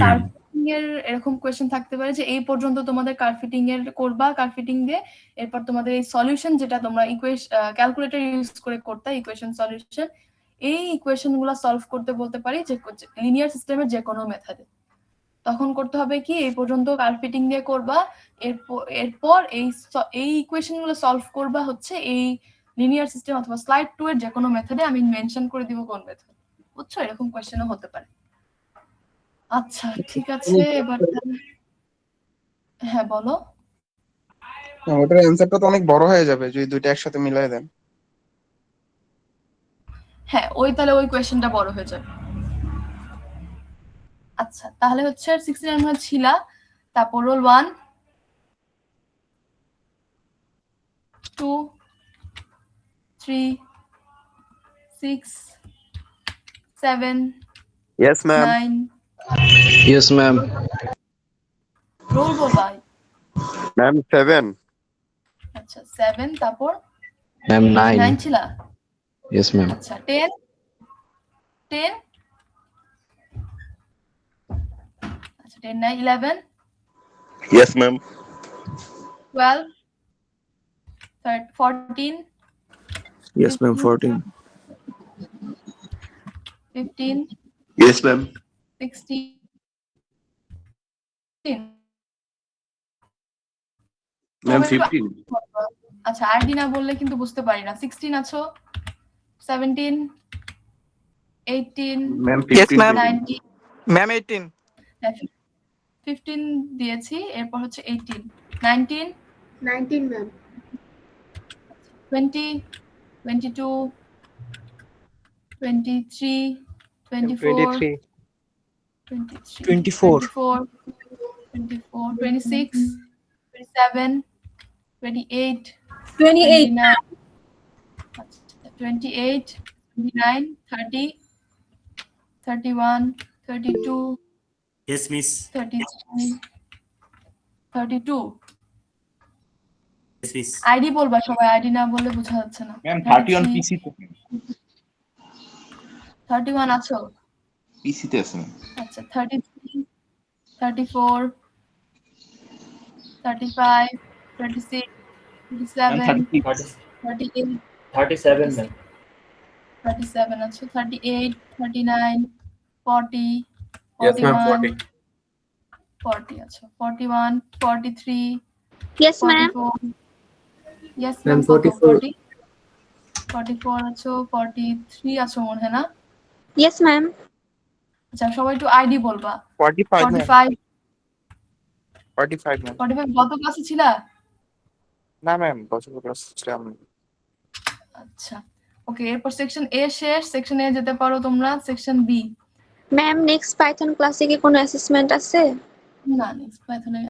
কার্ভ ফিটিং এর এরকম কোয়েশ্চেন থাকতে পারে যে এই পর্যন্ত তোমাদের কার্ভ ফিটিং এর করবা, কার্ভ ফিটিং দিয়ে এরপর তোমাদের এই সলিউশন যেটা তোমরা ক্যালকুলেটর ইউজ করে করতে, ইকুয়েশন সলিউশন, এই ইকুয়েশন গুলা সলভ করতে বলতে পারি যে লিনিয়ার সিস্টেমের যে কোনো মেথডে। তখন করতে হবে কি, এই পর্যন্ত কার্ভ ফিটিং দিয়ে করবা, এরপর এই ইকুয়েশন গুলো সলভ করবা হচ্ছে এই লিনিয়ার সিস্টেম অথবা স্লাইড 2 এর যে কোনো মেথডে। আমি মেনশন করে দিব কোন মেথড, বুঝছো? এরকম কোয়েশ্চেনও হতে পারে। আচ্ছা ঠিক আছে, এবার হ্যাঁ বলো। ওটার অ্যানসারটা তো অনেক বড় হয়ে যাবে যদি দুইটা একসাথে মিলাই দেন। হ্যাঁ, তাহলে ওই কোয়েশ্চেনটা বড় হয়ে যাবে। আচ্ছা তাহলে হচ্ছে 69 ছিল, তারপর role 1 2 3 6 7 Yes ma'am. 9 Yes ma'am. Roll ball ভাই। Ma'am 7. আচ্ছা 7, তারপর Ma'am 9 ছিল। Yes ma'am. আচ্ছা 10 আচ্ছা 10 নাই 11 Yes, ma'am. 12 14 Yes ma'am 14. 15 Yes, ma'am. 16 Ma'am 15. আচ্ছা আইডি না বললে কিন্তু বুঝতে পারি না। 16 আছো, 17 18 Ma'am 15. 19 ম্যাম 18 15 দিয়েছি, এরপর হচ্ছে 18 19 ma'am 20 22 23 24 26 27 28 29 28, 29, 30, 31, 32, Yes, miss. 33, 32. Yes, miss. ID বলবা সবাই, আইডি না বললে বোঝা যাচ্ছে না। ম্যাম 31 33, পিসি তে 31 আছো? পিসি তে আছে ম্যাম। আচ্ছা 33, 34, 35, 26, 37, 38, 37 ম্যাম 37 আছো, 38, 39, 40, Yes, ma'am, 41, 40 আছো, 41, 43, Yes, ma'am. 44. Yes, Ma'am, ma'am, কত? 44. 44 আছো, 43 আছো মনে হয় না? Yes, ma'am. আচ্ছা সবাই একটু আইডি বলবা। 45 ম্যাম 45, 45 ম্যাম 45 গত ক্লাসে ছিলা? না ম্যাম বছর ক্লাস ছিলাম আচ্ছা ওকে, এরপর সেকশন এ শেষ, সেকশন এ যেতে পারো তোমরা, section B. Ma'am, next Python class এ কি কোনো অ্যাসেসমেন্ট আছে? না নেক্সট পাইথনে